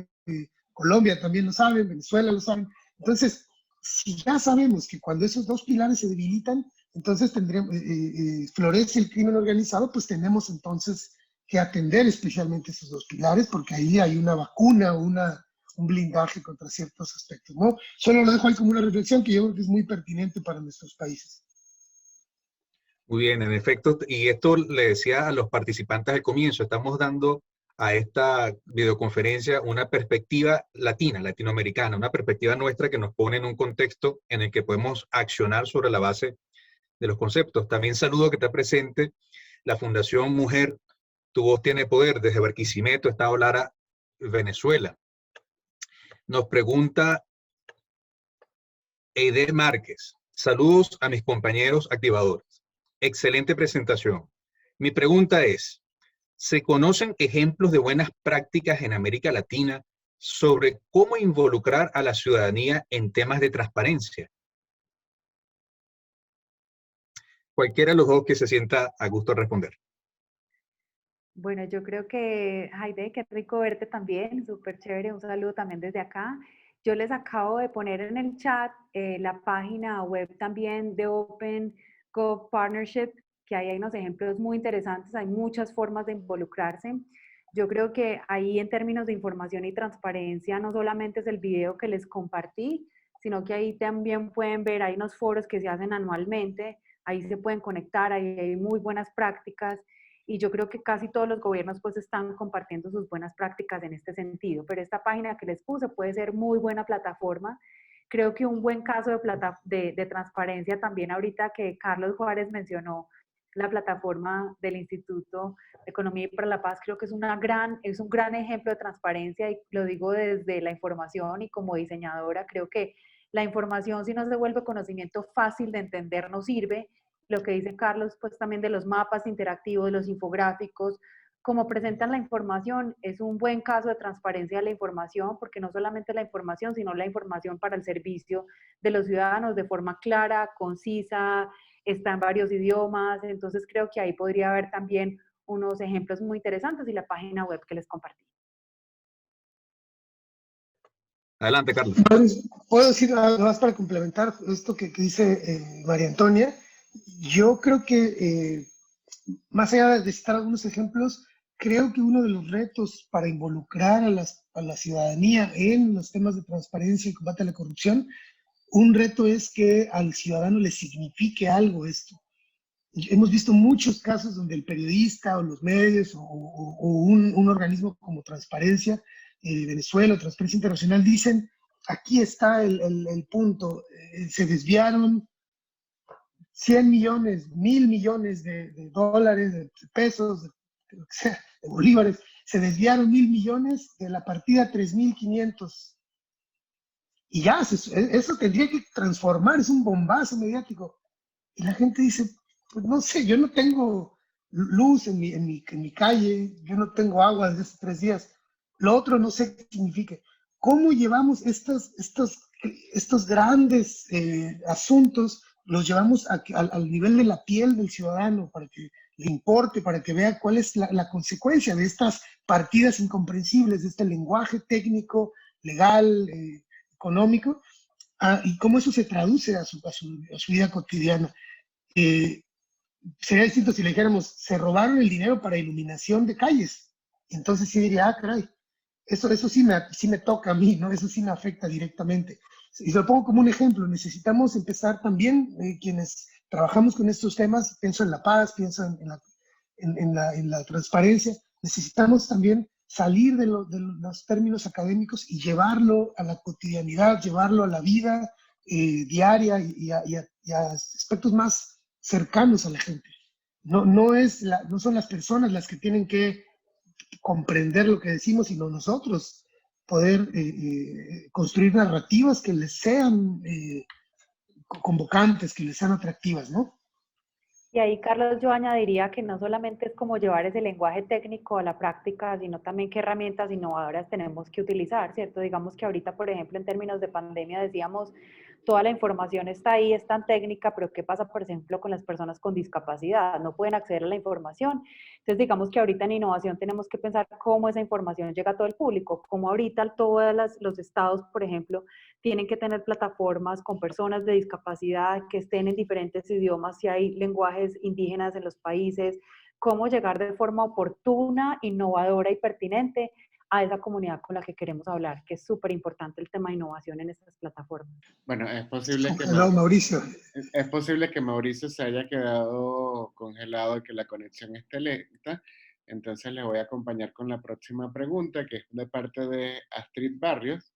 Colombia también lo sabe, Venezuela lo saben. Entonces, si ya sabemos que cuando esos dos pilares se debilitan, entonces florece el crimen organizado, pues tenemos entonces que atender especialmente esos dos pilares, porque ahí hay una vacuna, un blindaje contra ciertos aspectos, ¿no? Solo lo dejo ahí como una reflexión que yo creo que es muy pertinente para nuestros países. Muy bien, en efecto, y esto le decía a los participantes al comienzo, estamos dando a esta videoconferencia una perspectiva latina, latinoamericana, una perspectiva nuestra que nos pone en un contexto en el que podemos accionar sobre la base de los conceptos. También saludo que está presente la Fundación Mujer, Tu Voz Tiene Poder, desde Barquisimeto, Estado Lara, Venezuela. Nos pregunta Eide Márquez, saludos a mis compañeros activadores. Excelente presentación. Mi pregunta es, ¿se conocen ejemplos de buenas prácticas en América Latina sobre cómo involucrar a la ciudadanía en temas de transparencia? Cualquiera de los dos que se sienta a gusto responder. Bueno, yo creo que, Jaide, qué rico verte también, súper chévere, un saludo también desde acá. Yo les acabo de poner en el chat la página web también de Open Gov Partnership, que ahí hay unos ejemplos muy interesantes, hay muchas formas de involucrarse. Yo creo que ahí en términos de información y transparencia no solamente es el video que les compartí, sino que ahí también pueden ver, hay unos foros que se hacen anualmente, ahí se pueden conectar, ahí hay muy buenas prácticas y yo creo que casi todos los gobiernos pues están compartiendo sus buenas prácticas en este sentido, pero esta página que les puse puede ser muy buena plataforma. Creo que un buen caso de transparencia también ahorita que Carlos Juárez mencionó, la plataforma del Instituto de Economía y para la Paz, creo que es un gran ejemplo de transparencia y lo digo desde la información y como diseñadora, creo que la información si no se vuelve conocimiento fácil de entender no sirve. Lo que dice Carlos, pues también de los mapas interactivos, de los infográficos, como presentan la información, es un buen caso de transparencia de la información, porque no solamente la información, sino la información para el servicio de los ciudadanos de forma clara, concisa, está en varios idiomas, entonces creo que ahí podría haber también unos ejemplos muy interesantes y la página web que les compartí. Adelante, Carlos. Puedo decir nada más para complementar esto que dice María Antonia. Yo creo que más allá de citar algunos ejemplos, creo que uno de los retos para involucrar a la ciudadanía en los temas de transparencia y combate a la corrupción, un reto es que al ciudadano le signifique algo esto. Hemos visto muchos casos donde el periodista o los medios o un organismo como Transparencia Venezuela o Transparencia Internacional dicen, aquí está el punto, se desviaron 100 millones, 1,000 millones de dólares, de pesos, de bolívares, se desviaron 1,000 millones de la partida 3,500. Y ya, eso tendría que transformar, es un bombazo mediático. Y la gente dice, pues no sé, yo no tengo luz en mi calle, yo no tengo agua desde hace 3 días. Lo otro no sé qué significa. ¿Cómo llevamos estos grandes asuntos, los llevamos al nivel de la piel del ciudadano para que le importe, para que vea cuál es la consecuencia de estas partidas incomprensibles, de este lenguaje técnico, legal, económico, y cómo eso se traduce a su vida cotidiana? Sería distinto si le dijéramos, se robaron el dinero para iluminación de calles. Entonces sí diría, caray, eso sí me toca a mí, ¿no? Eso sí me afecta directamente. Y se lo pongo como un ejemplo, necesitamos empezar también, quienes trabajamos con estos temas, pienso en la paz, pienso en la transparencia, necesitamos también salir de los términos académicos y llevarlo a la cotidianidad, llevarlo a la vida diaria y a aspectos más cercanos a la gente. No son las personas las que tienen que comprender lo que decimos, sino nosotros poder construir narrativas que les sean convocantes, que les sean atractivas, ¿no? Y ahí, Carlos, yo añadiría que no solamente es como llevar ese lenguaje técnico a la práctica, sino también qué herramientas innovadoras tenemos que utilizar, ¿cierto? Digamos que ahorita, por ejemplo, en términos de pandemia, decíamos, toda la información está ahí, es tan técnica, pero ¿qué pasa, por ejemplo, con las personas con discapacidad? No pueden acceder a la información. Entonces, digamos que ahorita en innovación tenemos que pensar cómo esa información llega a todo el público, cómo ahorita todos los estados, por ejemplo, tienen que tener plataformas con personas de discapacidad que estén en diferentes idiomas, si hay lenguajes indígenas en los países, cómo llegar de forma oportuna, innovadora y pertinente a esa comunidad con la que queremos hablar, que es súper importante el tema de innovación en estas plataformas. Bueno, Mauricio. Es posible que Mauricio se haya quedado congelado y que la conexión esté lenta. Entonces le voy a acompañar con la próxima pregunta, que es de parte de Astrid Barrios,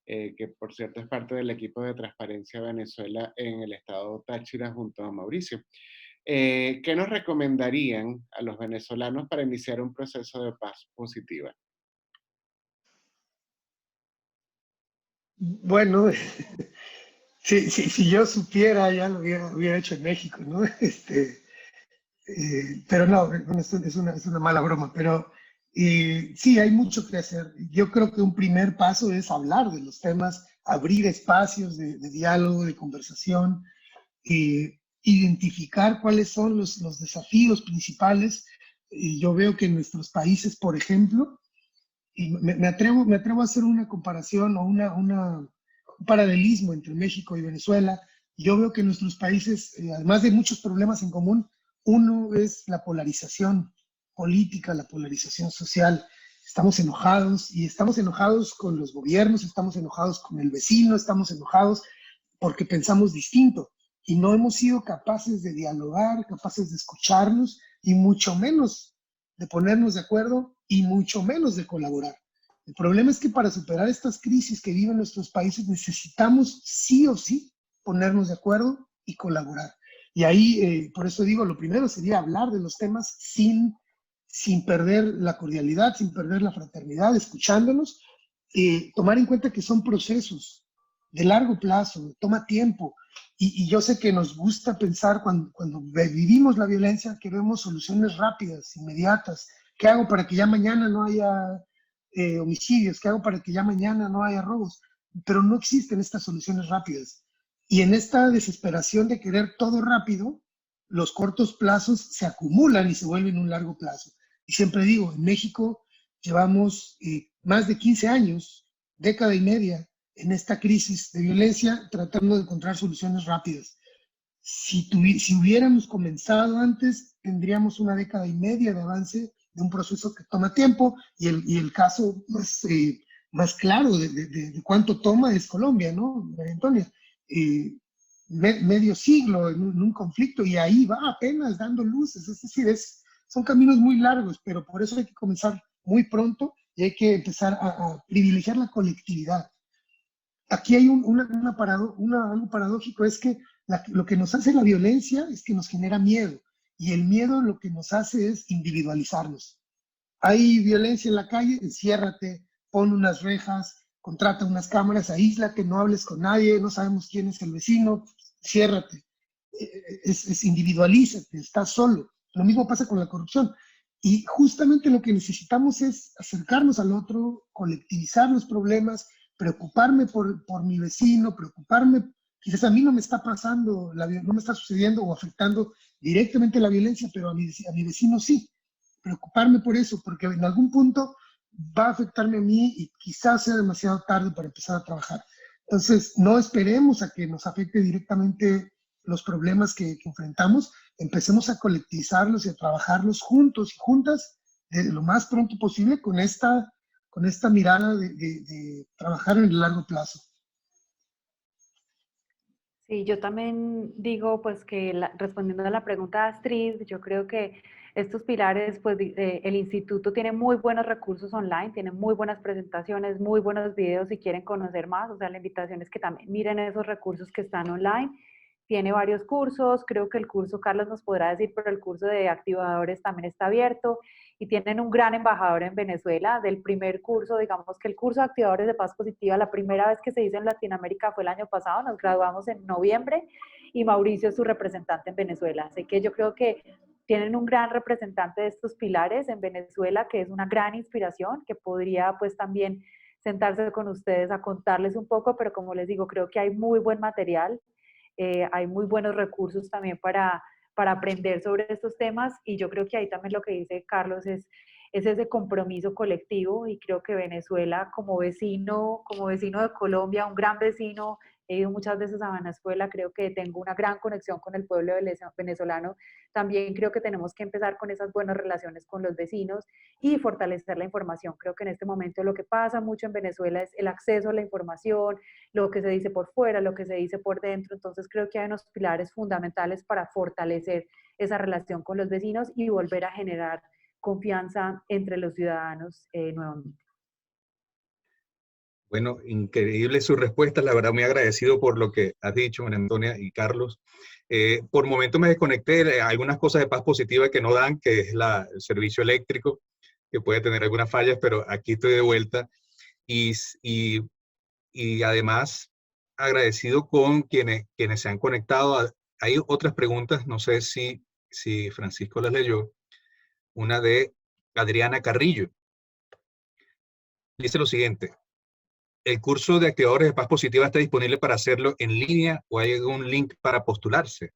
que por cierto es parte del equipo de Transparencia Venezuela en el estado Táchira junto a Mauricio. ¿Qué nos recomendarían a los venezolanos para iniciar un proceso de paz positiva? Bueno, si yo supiera, ya lo hubiera hecho en México, ¿no? Pero no, es una mala broma, pero sí, hay mucho que hacer. Yo creo que un primer paso es hablar de los temas, abrir espacios de diálogo, de conversación, identificar cuáles son los desafíos principales. Yo veo que en nuestros países, por ejemplo, y me atrevo a hacer una comparación o un paralelismo entre México y Venezuela. Yo veo que en nuestros países, además de muchos problemas en común, uno es la polarización política, la polarización social. Estamos enojados con los gobiernos, estamos enojados con el vecino, estamos enojados porque pensamos distinto y no hemos sido capaces de dialogar, capaces de escucharnos y mucho menos de ponernos de acuerdo y mucho menos de colaborar. El problema es que para superar estas crisis que viven nuestros países necesitamos sí o sí ponernos de acuerdo y colaborar. Y ahí, por eso digo, lo primero sería hablar de los temas sin perder la cordialidad, sin perder la fraternidad, escuchándonos, tomar en cuenta que son procesos de largo plazo, toma tiempo. Y yo sé que nos gusta pensar cuando vivimos la violencia, queremos soluciones rápidas, inmediatas. ¿Qué hago para que ya mañana no haya homicidios? ¿Qué hago para que ya mañana no haya robos? Pero no existen estas soluciones rápidas. Y en esta desesperación de querer todo rápido, los cortos plazos se acumulan y se vuelven un largo plazo. Y siempre digo, en México llevamos más de 15 años, década y media, en esta crisis de violencia, tratando de encontrar soluciones rápidas. Si hubiéramos comenzado antes, tendríamos una década y media de avance de un proceso que toma tiempo, y el caso más claro de cuánto toma es Colombia, ¿no, María Antonia? Medio siglo en un conflicto, y ahí va apenas dando luces. Es decir, son caminos muy largos, pero por eso hay que comenzar muy pronto y hay que empezar a privilegiar la colectividad. Aquí hay algo paradójico, es que lo que nos hace la violencia es que nos genera miedo, y el miedo lo que nos hace es individualizarnos. Hay violencia en la calle, enciérrate, pon unas rejas, contrata unas cámaras, aíslate, no hables con nadie, no sabemos quién es el vecino, ciérrate. Individualízate, estás solo. Lo mismo pasa con la corrupción. Y justamente lo que necesitamos es acercarnos al otro, colectivizar los problemas, preocuparme por mi vecino, preocuparme, quizás a mí no me está pasando, no me está sucediendo o afectando directamente la violencia, pero a mi vecino sí. Preocuparme por eso, porque en algún punto va a afectarme a mí y quizás sea demasiado tarde para empezar a trabajar. Entonces, no esperemos a que nos afecte directamente los problemas que enfrentamos, empecemos a colectivizarlos y a trabajarlos juntos y juntas lo más pronto posible con esta mirada de trabajar en el largo plazo. Sí, yo también digo, pues que respondiendo a la pregunta de Astrid, yo creo que estos pilares, pues el instituto tiene muy buenos recursos online, tiene muy buenas presentaciones, muy buenos videos si quieren conocer más, o sea, la invitación es que también miren esos recursos que están online. Tiene varios cursos, creo que el curso, Carlos nos podrá decir, pero el curso de activadores también está abierto y tienen un gran embajador en Venezuela del primer curso, digamos que el curso de activadores de paz positiva, la primera vez que se hizo en Latinoamérica fue el año pasado, nos graduamos en noviembre y Mauricio es su representante en Venezuela, así que yo creo que tienen un gran representante de estos pilares en Venezuela que es una gran inspiración, que podría pues también sentarse con ustedes a contarles un poco, pero como les digo, creo que hay muy buen material, hay muy buenos recursos también para aprender sobre estos temas y yo creo que ahí también lo que dice Carlos es ese compromiso colectivo y creo que Venezuela como vecino de Colombia, un gran vecino, he ido muchas veces a Venezuela, creo que tengo una gran conexión con el pueblo venezolano, también creo que tenemos que empezar con esas buenas relaciones con los vecinos y fortalecer la información. Creo que en este momento lo que pasa mucho en Venezuela es el acceso a la información, lo que se dice por fuera, lo que se dice por dentro. Entonces creo que hay unos pilares fundamentales para fortalecer esa relación con los vecinos y volver a generar confianza entre los ciudadanos nuevamente. Bueno, increíble su respuesta, la verdad muy agradecido por lo que has dicho, María Antonia y Carlos. Por momento me desconecté, algunas cosas de paz positiva que no dan, que es el servicio eléctrico, que puede tener algunas fallas, pero aquí estoy de vuelta. Y, y, y además agradecido con quienes se han conectado. Hay otras preguntas, no sé si Francisco las leyó. Una de Adriana Carrillo. Dice lo siguiente. ¿El curso de activadores de paz positiva está disponible para hacerlo en línea o hay algún link para postularse?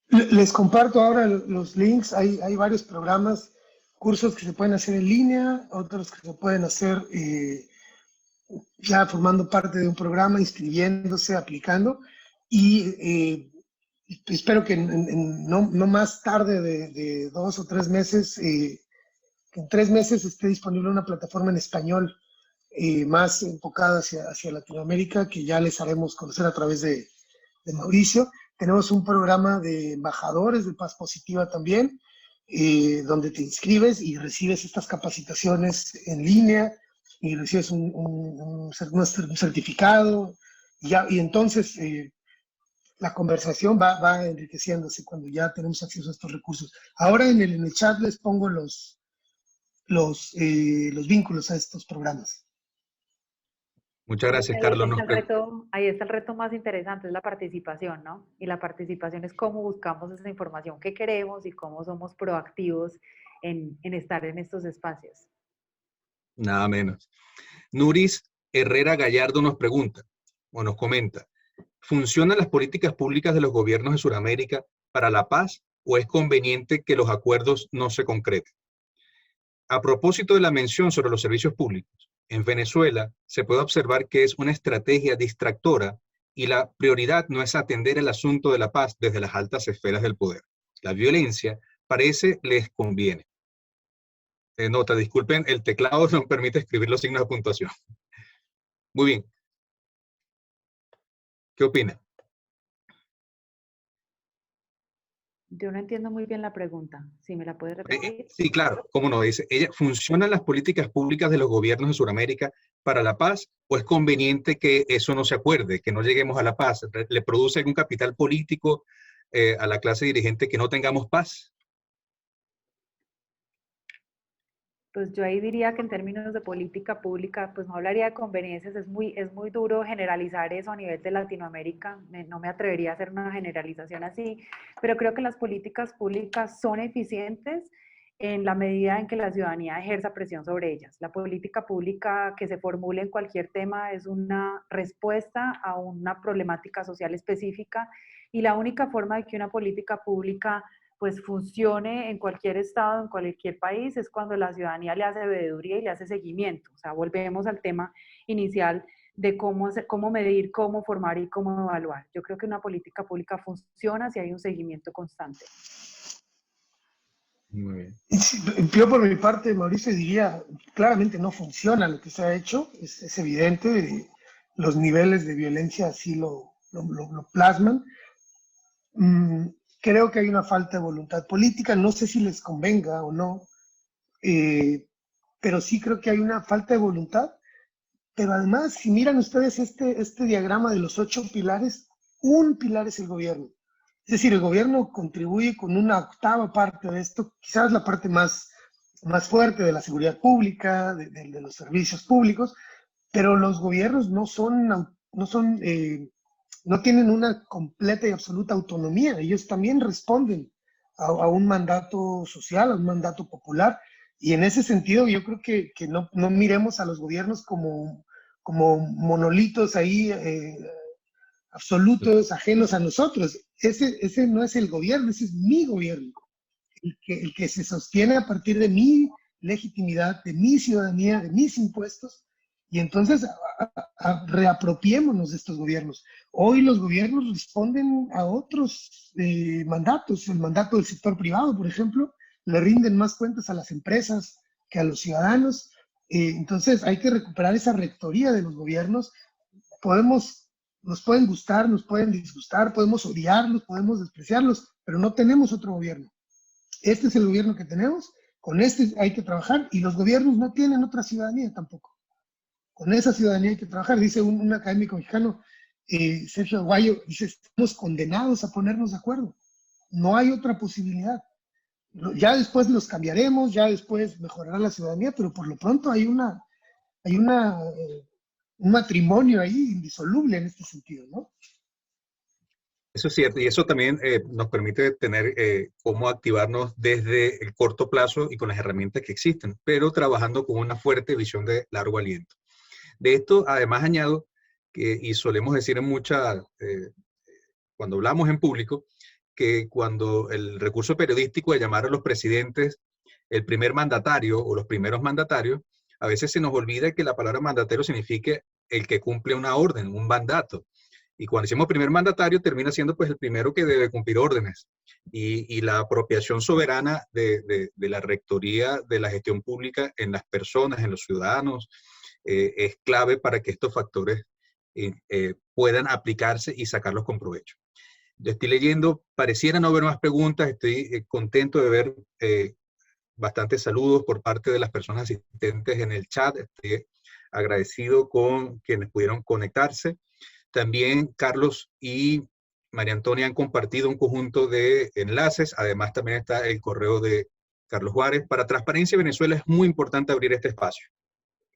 Les comparto ahora los links. Hay varios programas, cursos que se pueden hacer en línea, otros que se pueden hacer ya formando parte de un programa, inscribiéndose, aplicando. Y espero que no más tarde de 2 o 3 meses, que en 3 meses esté disponible una plataforma en español más enfocada hacia Latinoamérica, que ya les haremos conocer a través de Mauricio. Tenemos un programa de embajadores de paz positiva también, donde te inscribes y recibes estas capacitaciones en línea y recibes un certificado y entonces la conversación va enriqueciéndose cuando ya tenemos acceso a estos recursos. Ahora en el chat les pongo los vínculos a estos programas. Muchas gracias, Carlos. Ahí está el reto más interesante, es la participación, ¿no? Y la participación es cómo buscamos esa información que queremos y cómo somos proactivos en estar en estos espacios. Nada menos. Nuris Herrera Gallardo nos pregunta, o nos comenta, ¿funcionan las políticas públicas de los gobiernos de Sudamérica para la paz o es conveniente que los acuerdos no se concreten? A propósito de la mención sobre los servicios públicos, en Venezuela se puede observar que es una estrategia distractora y la prioridad no es atender el asunto de la paz desde las altas esferas del poder. La violencia parece les conviene. Nota, disculpen, el teclado no permite escribir los signos de puntuación. Muy bien. ¿Qué opina? Yo no entiendo muy bien la pregunta. ¿Sí me la puede repetir? Sí, claro, cómo no, dice. ¿Funcionan las políticas públicas de los gobiernos de Sudamérica para la paz o es conveniente que eso no se acuerde, que no lleguemos a la paz? ¿Le produce algún capital político a la clase dirigente que no tengamos paz? Pues yo ahí diría que en términos de política pública, pues no hablaría de conveniencias, es muy duro generalizar eso a nivel de Latinoamérica, no me atrevería a hacer una generalización así, pero creo que las políticas públicas son eficientes en la medida en que la ciudadanía ejerza presión sobre ellas. La política pública que se formule en cualquier tema es una respuesta a una problemática social específica y la única forma de que una política pública pues funcione en cualquier estado, en cualquier país, es cuando la ciudadanía le hace veeduría y le hace seguimiento. O sea, volvemos al tema inicial de cómo medir, cómo formar y cómo evaluar. Yo creo que una política pública funciona si hay un seguimiento constante. Muy bien. Yo por mi parte, Mauricio, diría, claramente no funciona lo que se ha hecho, es evidente. los niveles de violencia así lo plasman. Creo que hay una falta de voluntad política, no sé si les convenga o no, pero sí creo que hay una falta de voluntad. Pero además, si miran ustedes este diagrama de los 8 pilares, un pilar es el gobierno. Es decir, el gobierno contribuye con una octava parte de esto, quizás la parte más fuerte de la seguridad pública, de los servicios públicos, pero los gobiernos no tienen una completa y absoluta autonomía. Ellos también responden a un mandato social, a un mandato popular, y en ese sentido yo creo que no miremos a los gobiernos como monolitos ahí absolutos, ajenos a nosotros. Ese no es el gobierno, ese es mi gobierno, el que se sostiene a partir de mi legitimidad, de mi ciudadanía, de mis impuestos, y entonces reapropiémonos de estos gobiernos. Hoy los gobiernos responden a otros mandatos, el mandato del sector privado, por ejemplo, le rinden más cuentas a las empresas que a los ciudadanos. Entonces hay que recuperar esa rectoría de los gobiernos. Nos pueden gustar, nos pueden disgustar, podemos odiarlos, podemos despreciarlos, pero no tenemos otro gobierno. Este es el gobierno que tenemos, con este hay que trabajar, y los gobiernos no tienen otra ciudadanía tampoco. Con esa ciudadanía hay que trabajar. Dice un académico mexicano, Sergio Aguayo, dice, estamos condenados a ponernos de acuerdo. No hay otra posibilidad. Ya después los cambiaremos, ya después mejorará la ciudadanía, pero por lo pronto hay un matrimonio ahí indisoluble en este sentido, ¿no? Eso es cierto, y eso también nos permite tener cómo activarnos desde el corto plazo y con las herramientas que existen, pero trabajando con una fuerte visión de largo aliento. De esto, además, añado, y solemos decir cuando hablamos en público, que cuando el recurso periodístico de llamar a los presidentes el primer mandatario o los primeros mandatarios, a veces se nos olvida que la palabra mandatario significa el que cumple una orden, un mandato. Y cuando decimos primer mandatario, termina siendo pues el primero que debe cumplir órdenes. Y la apropiación soberana de la rectoría de la gestión pública en las personas, en los ciudadanos, es clave para que estos factores puedan aplicarse y sacarlos con provecho. Yo estoy leyendo, pareciera no haber más preguntas, estoy contento de ver bastantes saludos por parte de las personas asistentes en el chat, estoy agradecido con quienes pudieron conectarse. También Carlos y María Antonia han compartido un conjunto de enlaces, además también está el correo de Carlos Juárez. Para Transparencia Venezuela es muy importante abrir este espacio.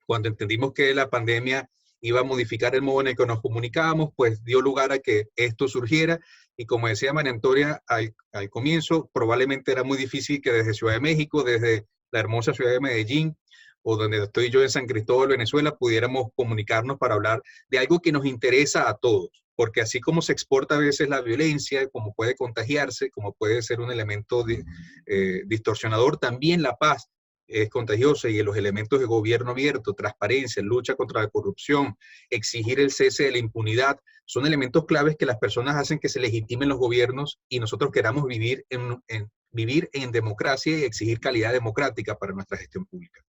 Cuando entendimos que la pandemia iba a modificar el modo en el que nos comunicábamos, pues dio lugar a que esto surgiera, y como decía María Antonia al comienzo, probablemente era muy difícil que desde Ciudad de México, desde la hermosa ciudad de Medellín, o donde estoy yo en San Cristóbal, Venezuela, pudiéramos comunicarnos para hablar de algo que nos interesa a todos, porque así como se exporta a veces la violencia, como puede contagiarse, como puede ser un elemento distorsionador, también la paz es contagiosa, y los elementos de gobierno abierto, transparencia, lucha contra la corrupción, exigir el cese de la impunidad, son elementos claves que las personas hacen que se legitimen los gobiernos y nosotros queramos vivir en democracia y exigir calidad democrática para nuestra gestión pública.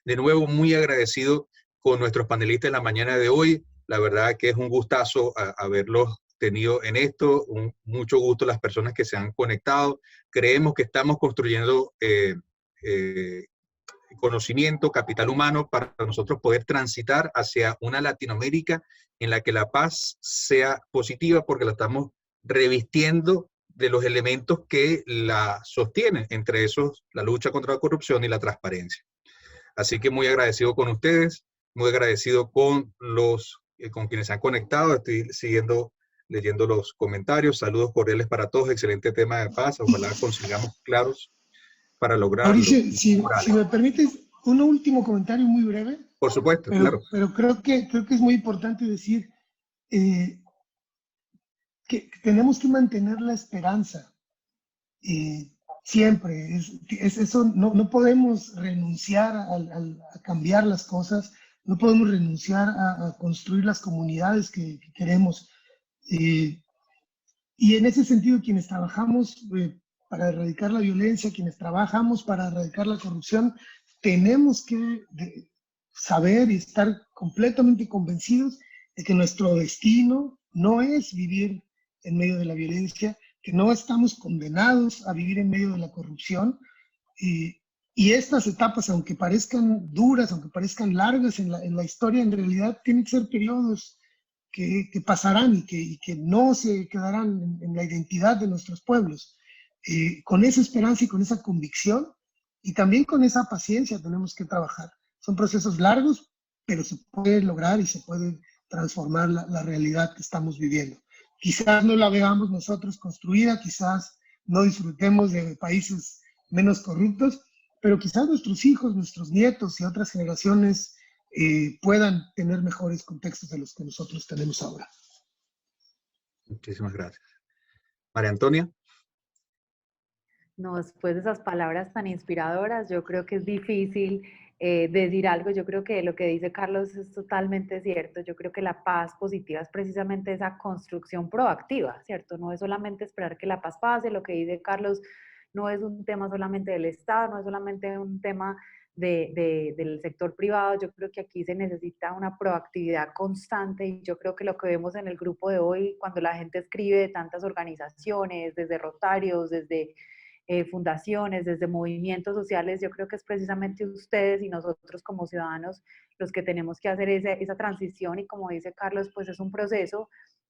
De nuevo, muy agradecido con nuestros panelistas en la mañana de hoy. La verdad que es un gustazo haberlos tenido en esto. Mucho gusto las personas que se han conectado. Creemos que estamos construyendo conocimiento, capital humano, para nosotros poder transitar hacia una Latinoamérica en la que la paz sea positiva, porque la estamos revistiendo de los elementos que la sostienen, entre esos la lucha contra la corrupción y la transparencia. Así que muy agradecido con ustedes, muy agradecido con quienes se han conectado. Estoy leyendo los comentarios. Saludos cordiales para todos. Excelente tema de paz. Ojalá consigamos claros para lograrlo. Mauricio, si me permites, un último comentario muy breve. Por supuesto, claro. Pero creo que es muy importante decir que tenemos que mantener la esperanza. Siempre. Eso no podemos renunciar a cambiar las cosas, no podemos renunciar a construir las comunidades que queremos. Y en ese sentido, quienes trabajamos para erradicar la violencia, quienes trabajamos para erradicar la corrupción, tenemos que saber y estar completamente convencidos de que nuestro destino no es vivir en medio de la violencia, que no estamos condenados a vivir en medio de la corrupción. Y estas etapas, aunque parezcan duras, aunque parezcan largas en la historia, en realidad tienen que ser periodos que pasarán y que no se quedarán en la identidad de nuestros pueblos. Con esa esperanza y con esa convicción, y también con esa paciencia tenemos que trabajar. Son procesos largos, pero se puede lograr y se puede transformar la realidad que estamos viviendo. Quizás no la veamos nosotros construida, quizás no disfrutemos de países menos corruptos, pero quizás nuestros hijos, nuestros nietos y otras generaciones puedan tener mejores contextos de los que nosotros tenemos ahora. Muchísimas gracias. María Antonia. No, después de esas palabras tan inspiradoras, yo creo que es difícil decir algo. Yo creo que lo que dice Carlos es totalmente cierto. Yo creo que la paz positiva es precisamente esa construcción proactiva, ¿cierto? No es solamente esperar que la paz pase. Lo que dice Carlos no es un tema solamente del Estado, no es solamente un tema del sector privado. Yo creo que aquí se necesita una proactividad constante, y yo creo que lo que vemos en el grupo de hoy, cuando la gente escribe de tantas organizaciones, desde Rotarios, desde fundaciones, desde movimientos sociales, yo creo que es precisamente ustedes y nosotros como ciudadanos los que tenemos que hacer esa transición, y como dice Carlos, pues es un proceso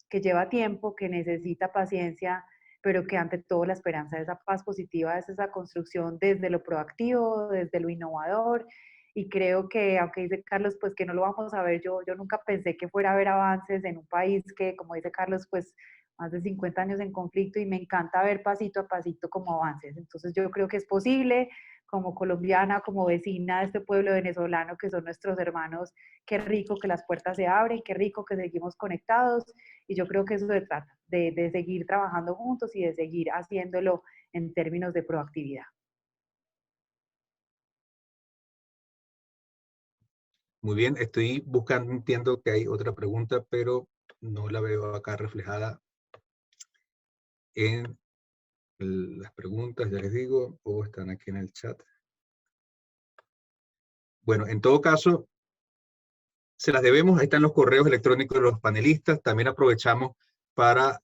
que lleva tiempo, que necesita paciencia, pero que ante todo la esperanza de esa paz positiva es esa construcción desde lo proactivo, desde lo innovador. Y creo que, aunque dice Carlos, pues que no lo vamos a ver, yo nunca pensé que fuera a haber avances en un país que, como dice Carlos, pues más de 50 años en conflicto, y me encanta ver pasito a pasito como avances. Entonces yo creo que es posible, como colombiana, como vecina de este pueblo venezolano que son nuestros hermanos, qué rico que las puertas se abren, qué rico que seguimos conectados, y yo creo que eso se trata, de seguir trabajando juntos y de seguir haciéndolo en términos de proactividad. Muy bien, estoy buscando, entiendo que hay otra pregunta, pero no la veo acá reflejada en las preguntas, ya les digo, o están aquí en el chat. Bueno, en todo caso, se las debemos. Ahí están los correos electrónicos de los panelistas. También aprovechamos para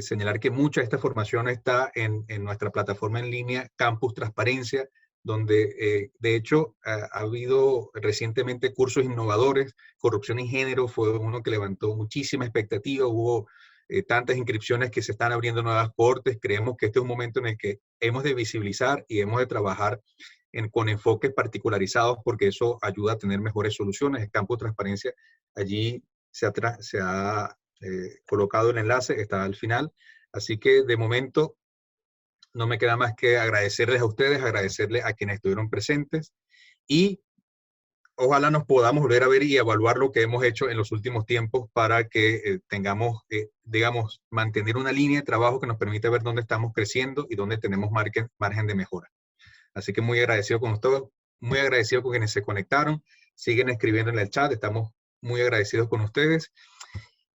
señalar que mucha de esta formación está en nuestra plataforma en línea Campus Transparencia, donde de hecho ha habido recientemente cursos innovadores. Corrupción y género fue uno que levantó muchísima expectativa. Hubo tantas inscripciones que se están abriendo nuevas cohortes. Creemos que este es un momento en el que hemos de visibilizar y hemos de trabajar con enfoques particularizados, porque eso ayuda a tener mejores soluciones. El Campus Transparencia, allí se ha colocado el enlace, está al final. Así que de momento no me queda más que agradecerles a ustedes, agradecerles a quienes estuvieron presentes, y ojalá nos podamos volver a ver y evaluar lo que hemos hecho en los últimos tiempos para que tengamos, digamos, mantener una línea de trabajo que nos permita ver dónde estamos creciendo y dónde tenemos margen de mejora. Así que muy agradecido con ustedes, muy agradecido con quienes se conectaron, siguen escribiendo en el chat, estamos muy agradecidos con ustedes.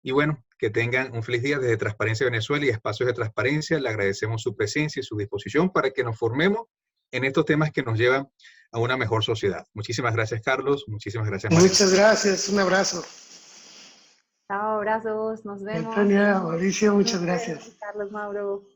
Y bueno, que tengan un feliz día desde Transparencia Venezuela y Espacios de Transparencia. Le agradecemos su presencia y su disposición para que nos formemos en estos temas que nos llevan a una mejor sociedad. Muchísimas gracias, Carlos. Muchísimas gracias, María. Muchas gracias. Un abrazo. Chao, abrazos, nos vemos. Antonia, Mauricio, muchas gracias. Carlos, Mauro.